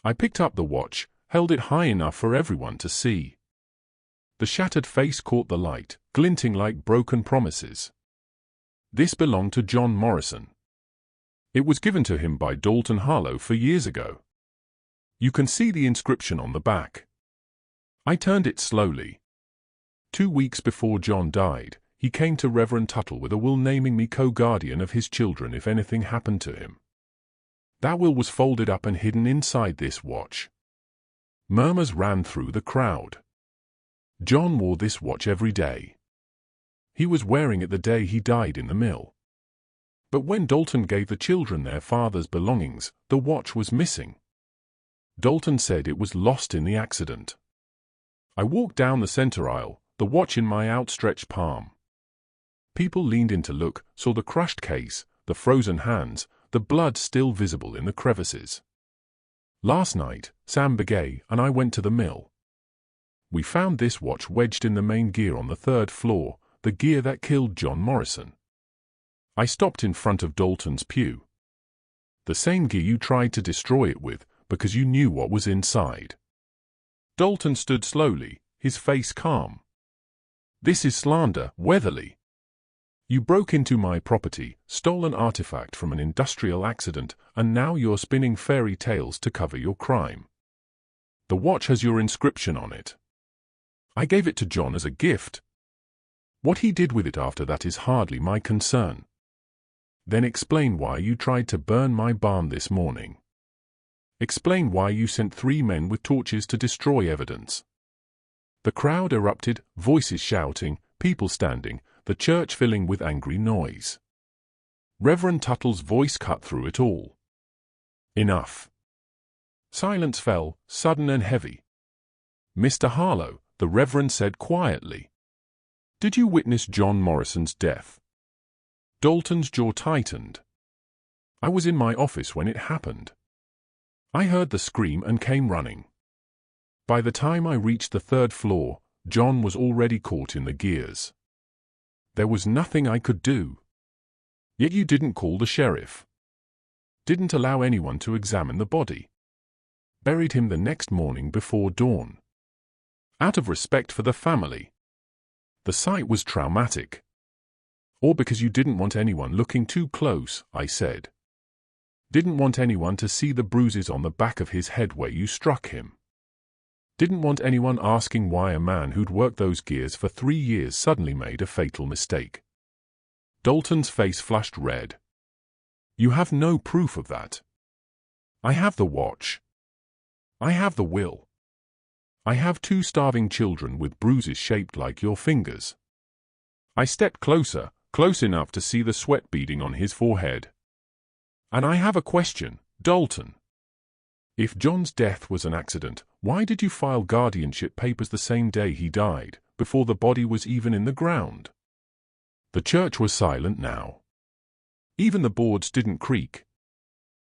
I picked up the watch, held it high enough for everyone to see. The shattered face caught the light, glinting like broken promises. This belonged to John Morrison. It was given to him by Dalton Harlow 4 years ago. You can see the inscription on the back. I turned it slowly. 2 weeks before John died, he came to Reverend Tuttle with a will naming me co-guardian of his children if anything happened to him. That will was folded up and hidden inside this watch. Murmurs ran through the crowd. John wore this watch every day. He was wearing it the day he died in the mill. But when Dalton gave the children their father's belongings, the watch was missing. Dalton said it was lost in the accident. I walked down the center aisle, the watch in my outstretched palm. People leaned in to look, saw the crushed case, the frozen hands, the blood still visible in the crevices. Last night, Sam Begay and I went to the mill. We found this watch wedged in the main gear on the 3rd floor, the gear that killed John Morrison. I stopped in front of Dalton's pew. The same gear you tried to destroy it with, because you knew what was inside. Dalton stood slowly, his face calm. This is slander, Weatherly. You broke into my property, stole an artifact from an industrial accident, and now you're spinning fairy tales to cover your crime. The watch has your inscription on it. I gave it to John as a gift. What he did with it after that is hardly my concern. Then explain why you tried to burn my barn this morning. Explain why you sent 3 men with torches to destroy evidence. The crowd erupted, voices shouting, people standing, the church filling with angry noise. Reverend Tuttle's voice cut through it all. Enough. Silence fell, sudden and heavy. Mr. Harlow, the Reverend said quietly. Did you witness John Morrison's death? Dalton's jaw tightened. I was in my office when it happened. I heard the scream and came running. By the time I reached the 3rd floor, John was already caught in the gears. There was nothing I could do. Yet you didn't call the sheriff. Didn't allow anyone to examine the body. Buried him the next morning before dawn. Out of respect for the family. The sight was traumatic. Or because you didn't want anyone looking too close, I said. Didn't want anyone to see the bruises on the back of his head where you struck him. Didn't want anyone asking why a man who'd worked those gears for 3 years suddenly made a fatal mistake. Dalton's face flushed red. You have no proof of that. I have the watch. I have the will. I have 2 starving children with bruises shaped like your fingers. I stepped closer, close enough to see the sweat beading on his forehead. And I have a question, Dalton. If John's death was an accident, why did you file guardianship papers the same day he died, before the body was even in the ground? The church was silent now. Even the boards didn't creak.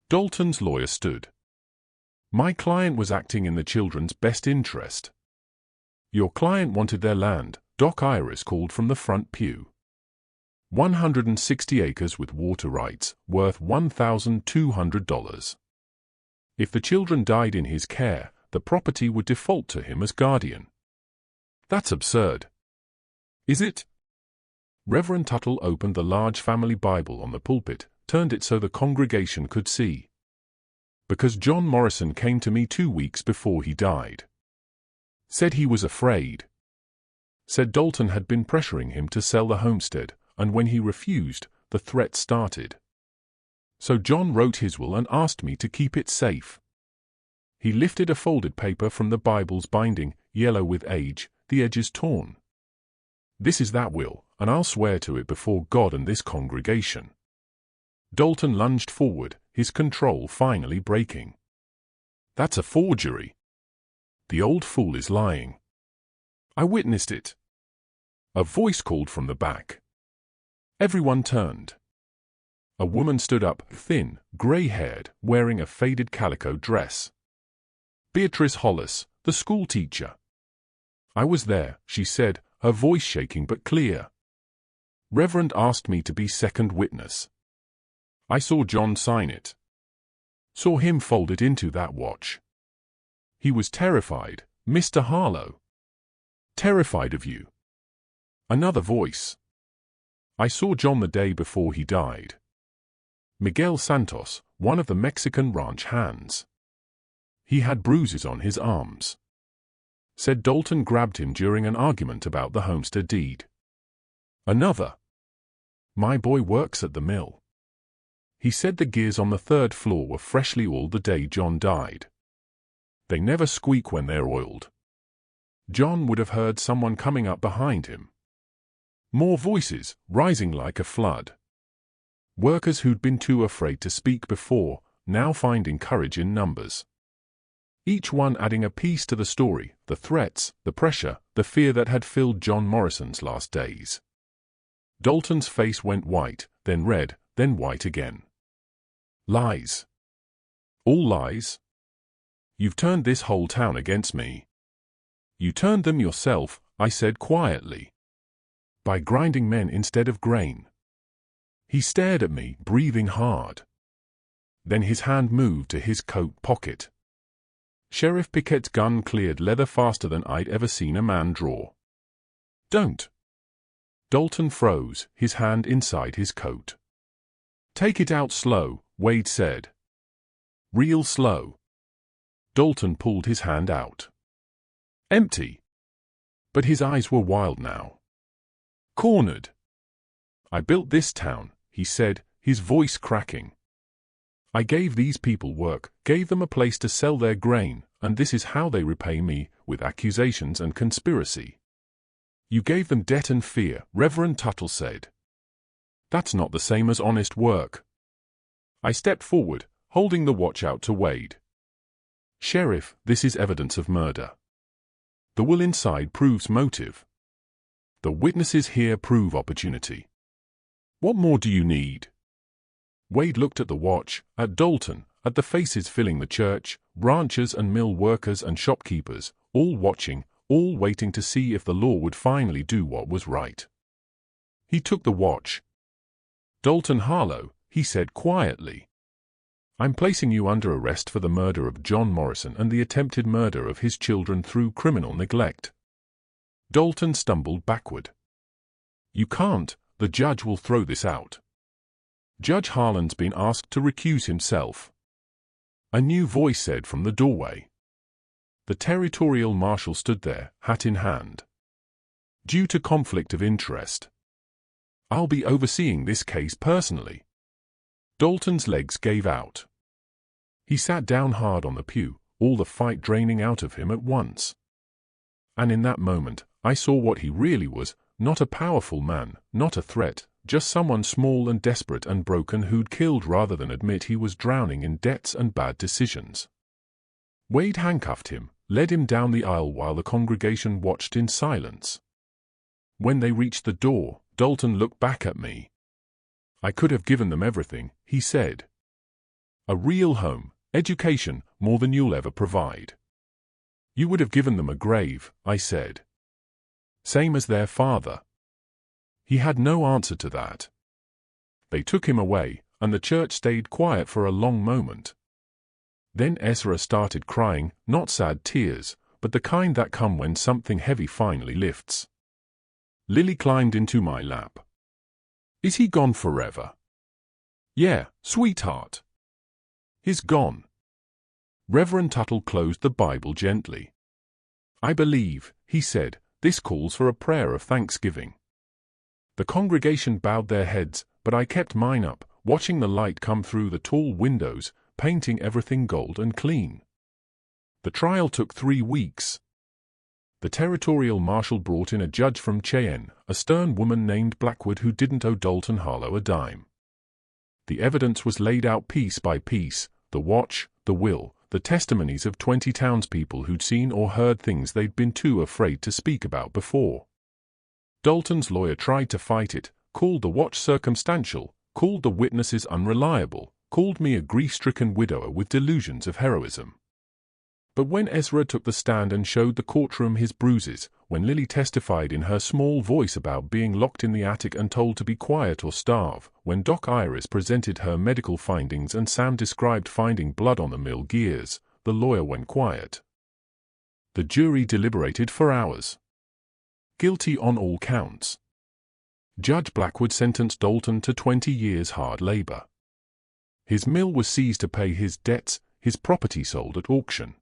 Dalton's lawyer stood. My client was acting in the children's best interest. Your client wanted their land, Doc Iris called from the front pew. 160 acres with water rights, worth $1,200. If the children died in his care, the property would default to him as guardian. That's absurd. Is it? Reverend Tuttle opened the large family Bible on the pulpit, turned it so the congregation could see. Because John Morrison came to me 2 weeks before he died. Said he was afraid. Said Dalton had been pressuring him to sell the homestead, and when he refused, the threat started. So John wrote his will and asked me to keep it safe. He lifted a folded paper from the Bible's binding, yellow with age, the edges torn. This is that will, and I'll swear to it before God and this congregation. Dalton lunged forward, his control finally breaking. That's a forgery. The old fool is lying. I witnessed it. A voice called from the back. Everyone turned. A woman stood up, thin, grey-haired, wearing a faded calico dress. Beatrice Hollis, the school teacher. I was there, she said, her voice shaking but clear. Reverend asked me to be second witness. I saw John sign it. Saw him fold it into that watch. He was terrified, Mr. Harlow. Terrified of you. Another voice. I saw John the day before he died. Miguel Santos, one of the Mexican ranch hands. He had bruises on his arms. Said Dalton grabbed him during an argument about the homestead deed. Another. My boy works at the mill. He said the gears on the third floor were freshly oiled the day John died. They never squeak when they're oiled. John would have heard someone coming up behind him. More voices, rising like a flood. Workers who'd been too afraid to speak before, now finding courage in numbers. Each one adding a piece to the story, the threats, the pressure, the fear that had filled John Morrison's last days. Dalton's face went white, then red, then white again. Lies. All lies? You've turned this whole town against me. You turned them yourself, I said quietly. By grinding men instead of grain. He stared at me, breathing hard. Then his hand moved to his coat pocket. Sheriff Piquette's gun cleared leather faster than I'd ever seen a man draw. Don't. Dalton froze, his hand inside his coat. Take it out slow, Wade said. Real slow. Dalton pulled his hand out. Empty. But his eyes were wild now. Cornered. I built this town, he said, his voice cracking. I gave these people work, gave them a place to sell their grain, and this is how they repay me, with accusations and conspiracy. You gave them debt and fear, Reverend Tuttle said. That's not the same as honest work. I stepped forward, holding the watch out to Wade. Sheriff, this is evidence of murder. The will inside proves motive. The witnesses here prove opportunity. What more do you need? Wade looked at the watch, at Dalton, at the faces filling the church, ranchers and mill workers and shopkeepers, all watching, all waiting to see if the law would finally do what was right. He took the watch. Dalton Harlow, he said quietly. I'm placing you under arrest for the murder of John Morrison and the attempted murder of his children through criminal neglect. Dalton stumbled backward. You can't, the judge will throw this out. Judge Harlan's been asked to recuse himself. A new voice said from the doorway. The territorial marshal stood there, hat in hand. Due to conflict of interest. I'll be overseeing this case personally. Dalton's legs gave out. He sat down hard on the pew, all the fight draining out of him at once. And in that moment, I saw what he really was, not a powerful man, not a threat, just someone small and desperate and broken who'd killed rather than admit he was drowning in debts and bad decisions. Wade handcuffed him, led him down the aisle while the congregation watched in silence. When they reached the door, Dalton looked back at me. I could have given them everything, he said. A real home, education, more than you'll ever provide. You would have given them a grave, I said. Same as their father. He had no answer to that. They took him away, and the church stayed quiet for a long moment. Then Ezra started crying, not sad tears, but the kind that come when something heavy finally lifts. Lily climbed into my lap. Is he gone forever? Yeah, sweetheart. He's gone. Reverend Tuttle closed the Bible gently. I believe, he said, this calls for a prayer of thanksgiving. The congregation bowed their heads, but I kept mine up, watching the light come through the tall windows, painting everything gold and clean. The trial took 3 weeks. The territorial marshal brought in a judge from Cheyenne, a stern woman named Blackwood who didn't owe Dalton Harlow a dime. The evidence was laid out piece by piece, the watch, the will, the testimonies of 20 townspeople who'd seen or heard things they'd been too afraid to speak about before. Dalton's lawyer tried to fight it, called the watch circumstantial, called the witnesses unreliable, called me a grief-stricken widower with delusions of heroism. But when Ezra took the stand and showed the courtroom his bruises, when Lily testified in her small voice about being locked in the attic and told to be quiet or starve, when Doc Iris presented her medical findings and Sam described finding blood on the mill gears, the lawyer went quiet. The jury deliberated for hours. Guilty on all counts. Judge Blackwood sentenced Dalton to 20 years hard labor. His mill was seized to pay his debts, his property sold at auction.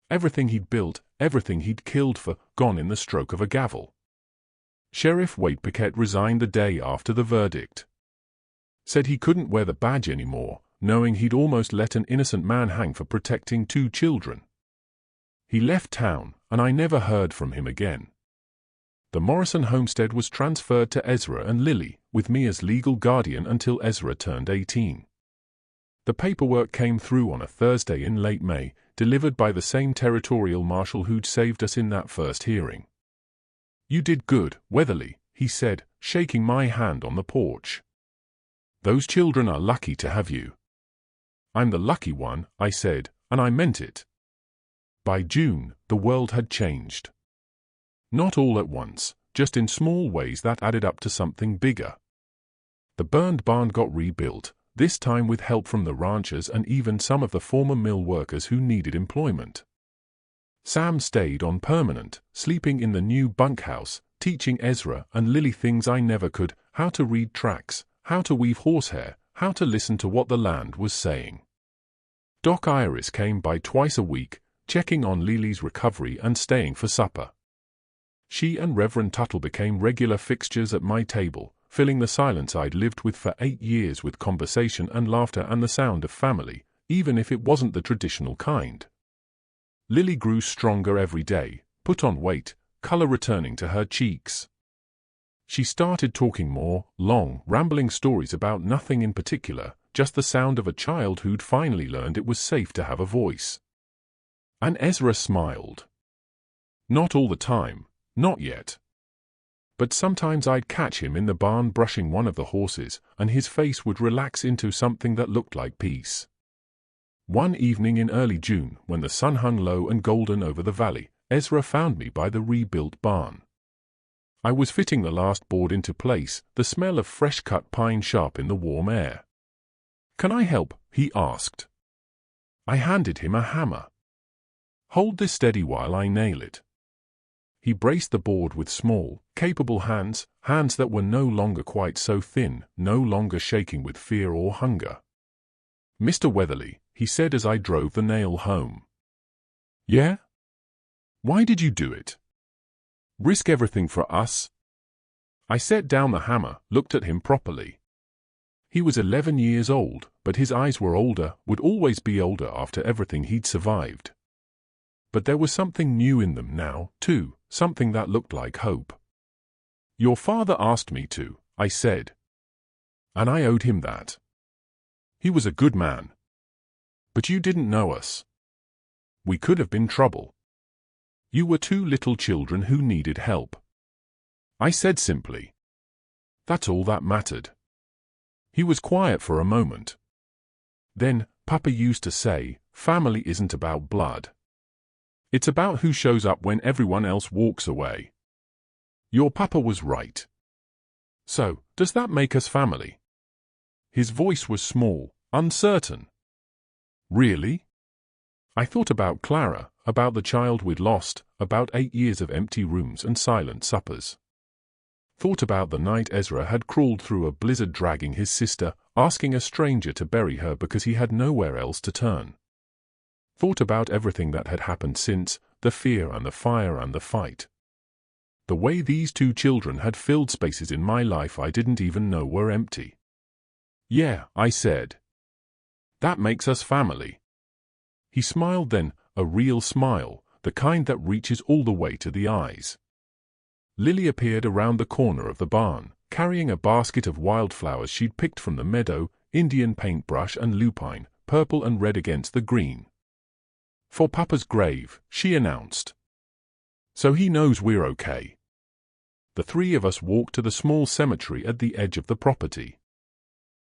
Everything he'd built, everything he'd killed for, gone in the stroke of a gavel. Sheriff Wade Paquette resigned the day after the verdict. Said he couldn't wear the badge anymore, knowing he'd almost let an innocent man hang for protecting 2 children. He left town, and I never heard from him again. The Morrison homestead was transferred to Ezra and Lily, with me as legal guardian until Ezra turned 18. The paperwork came through on a Thursday in late May, delivered by the same territorial marshal who'd saved us in that first hearing. "You did good, Weatherly," he said, shaking my hand on the porch. "Those children are lucky to have you." "I'm the lucky one," I said, and I meant it. By June, the world had changed. Not all at once, just in small ways that added up to something bigger. The burned barn got rebuilt, this time with help from the ranchers and even some of the former mill workers who needed employment. Sam stayed on permanent, sleeping in the new bunkhouse, teaching Ezra and Lily things I never could, how to read tracks, how to weave horsehair, how to listen to what the land was saying. Doc Iris came by twice a week, checking on Lily's recovery and staying for supper. She and Reverend Tuttle became regular fixtures at my table, filling the silence I'd lived with for 8 years with conversation and laughter and the sound of family, even if it wasn't the traditional kind. Lily grew stronger every day, put on weight, color returning to her cheeks. She started talking more, long, rambling stories about nothing in particular, just the sound of a child who'd finally learned it was safe to have a voice. And Ezra smiled. Not all the time, not yet. But sometimes I'd catch him in the barn brushing one of the horses, and his face would relax into something that looked like peace. One evening in early June, when the sun hung low and golden over the valley, Ezra found me by the rebuilt barn. I was fitting the last board into place, the smell of fresh-cut pine sharp in the warm air. "Can I help?" he asked. I handed him a hammer. "Hold this steady while I nail it." He braced the board with small, capable hands, hands that were no longer quite so thin, no longer shaking with fear or hunger. "Mr. Weatherly," he said as I drove the nail home. "Yeah? Why did you do it? Risk everything for us?" I set down the hammer, looked at him properly. He was 11 years old, but his eyes were older, would always be older after everything he'd survived. But there was something new in them now, too, something that looked like hope. "Your father asked me to," I said. And I owed him that. He was a good man. But you didn't know us. We could have been trouble. You were 2 little children who needed help. I said simply. That's all that mattered. He was quiet for a moment. Then, Papa used to say, family isn't about blood. It's about who shows up when everyone else walks away. Your papa was right. So, does that make us family? His voice was small, uncertain. Really? I thought about Clara, about the child we'd lost, about 8 years of empty rooms and silent suppers. Thought about the night Ezra had crawled through a blizzard dragging his sister, asking a stranger to bury her because he had nowhere else to turn. Thought about everything that had happened since, the fear and the fire and the fight. The way these 2 children had filled spaces in my life I didn't even know were empty. Yeah, I said. That makes us family. He smiled then, a real smile, the kind that reaches all the way to the eyes. Lily appeared around the corner of the barn, carrying a basket of wildflowers she'd picked from the meadow, Indian paintbrush and lupine, purple and red against the green. For Papa's grave, she announced. So he knows we're okay. The three of us walked to the small cemetery at the edge of the property.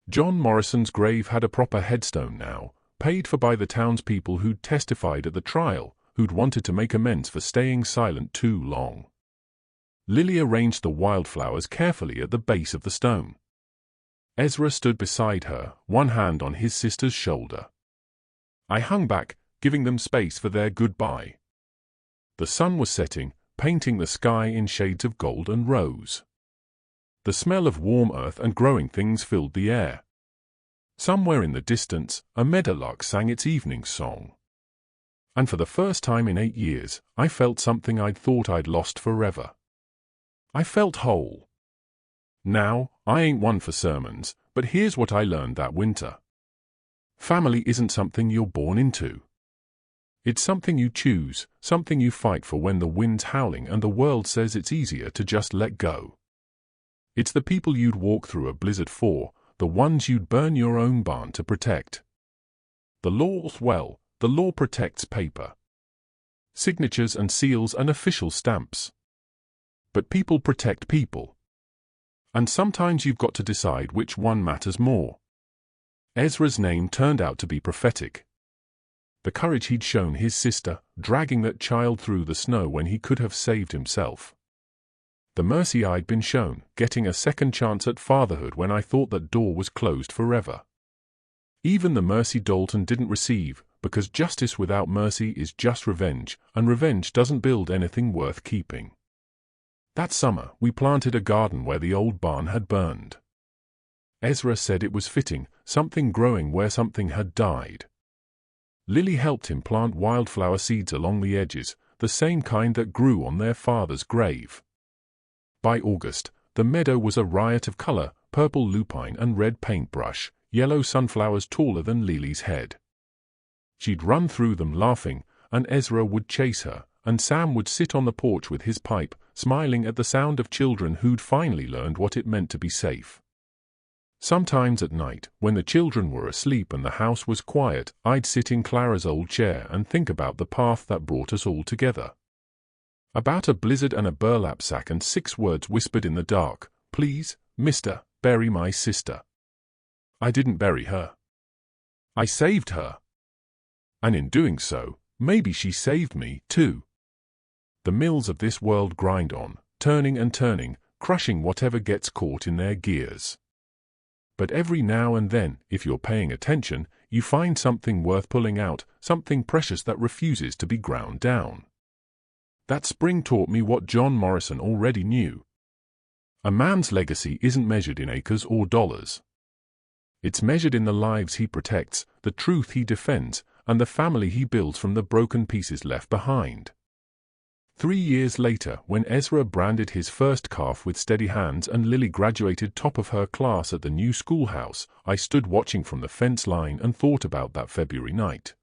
John Morrison's grave had a proper headstone now, paid for by the townspeople who'd testified at the trial, who'd wanted to make amends for staying silent too long. Lily arranged the wildflowers carefully at the base of the stone. Ezra stood beside her, one hand on his sister's shoulder. I hung back, giving them space for their goodbye. The sun was setting, painting the sky in shades of gold and rose. The smell of warm earth and growing things filled the air. Somewhere in the distance, a meadowlark sang its evening song. And for the first time in 8 years, I felt something I'd thought I'd lost forever. I felt whole. Now, I ain't one for sermons, but here's what I learned that winter. Family isn't something you're born into. It's something you choose, something you fight for when the wind's howling and the world says it's easier to just let go. It's the people you'd walk through a blizzard for, the ones you'd burn your own barn to protect. The law protects paper, signatures and seals and official stamps. But people protect people. And sometimes you've got to decide which one matters more. Ezra's name turned out to be prophetic. The courage he'd shown his sister, dragging that child through the snow when he could have saved himself. The mercy I'd been shown, getting a second chance at fatherhood when I thought that door was closed forever. Even the mercy Dalton didn't receive, because justice without mercy is just revenge, and revenge doesn't build anything worth keeping. That summer, we planted a garden where the old barn had burned. Ezra said it was fitting, something growing where something had died. Lily helped him plant wildflower seeds along the edges, the same kind that grew on their father's grave. By August, the meadow was a riot of color, purple lupine and red paintbrush, yellow sunflowers taller than Lily's head. She'd run through them laughing, and Ezra would chase her, and Sam would sit on the porch with his pipe, smiling at the sound of children who'd finally learned what it meant to be safe. Sometimes at night, when the children were asleep and the house was quiet, I'd sit in Clara's old chair and think about the path that brought us all together. About a blizzard and a burlap sack and 6 words whispered in the dark, "Please, mister, bury my sister." I didn't bury her. I saved her. And in doing so, maybe she saved me, too. The mills of this world grind on, turning and turning, crushing whatever gets caught in their gears. But every now and then, if you're paying attention, you find something worth pulling out, something precious that refuses to be ground down. That spring taught me what John Morrison already knew. A man's legacy isn't measured in acres or dollars. It's measured in the lives he protects, the truth he defends, and the family he builds from the broken pieces left behind. 3 years later, when Ezra branded his first calf with steady hands and Lily graduated top of her class at the new schoolhouse, I stood watching from the fence line and thought about that February night.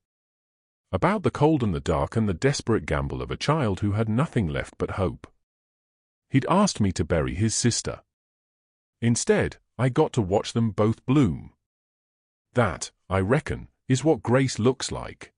About the cold and the dark and the desperate gamble of a child who had nothing left but hope. He'd asked me to bury his sister. Instead, I got to watch them both bloom. That, I reckon, is what grace looks like.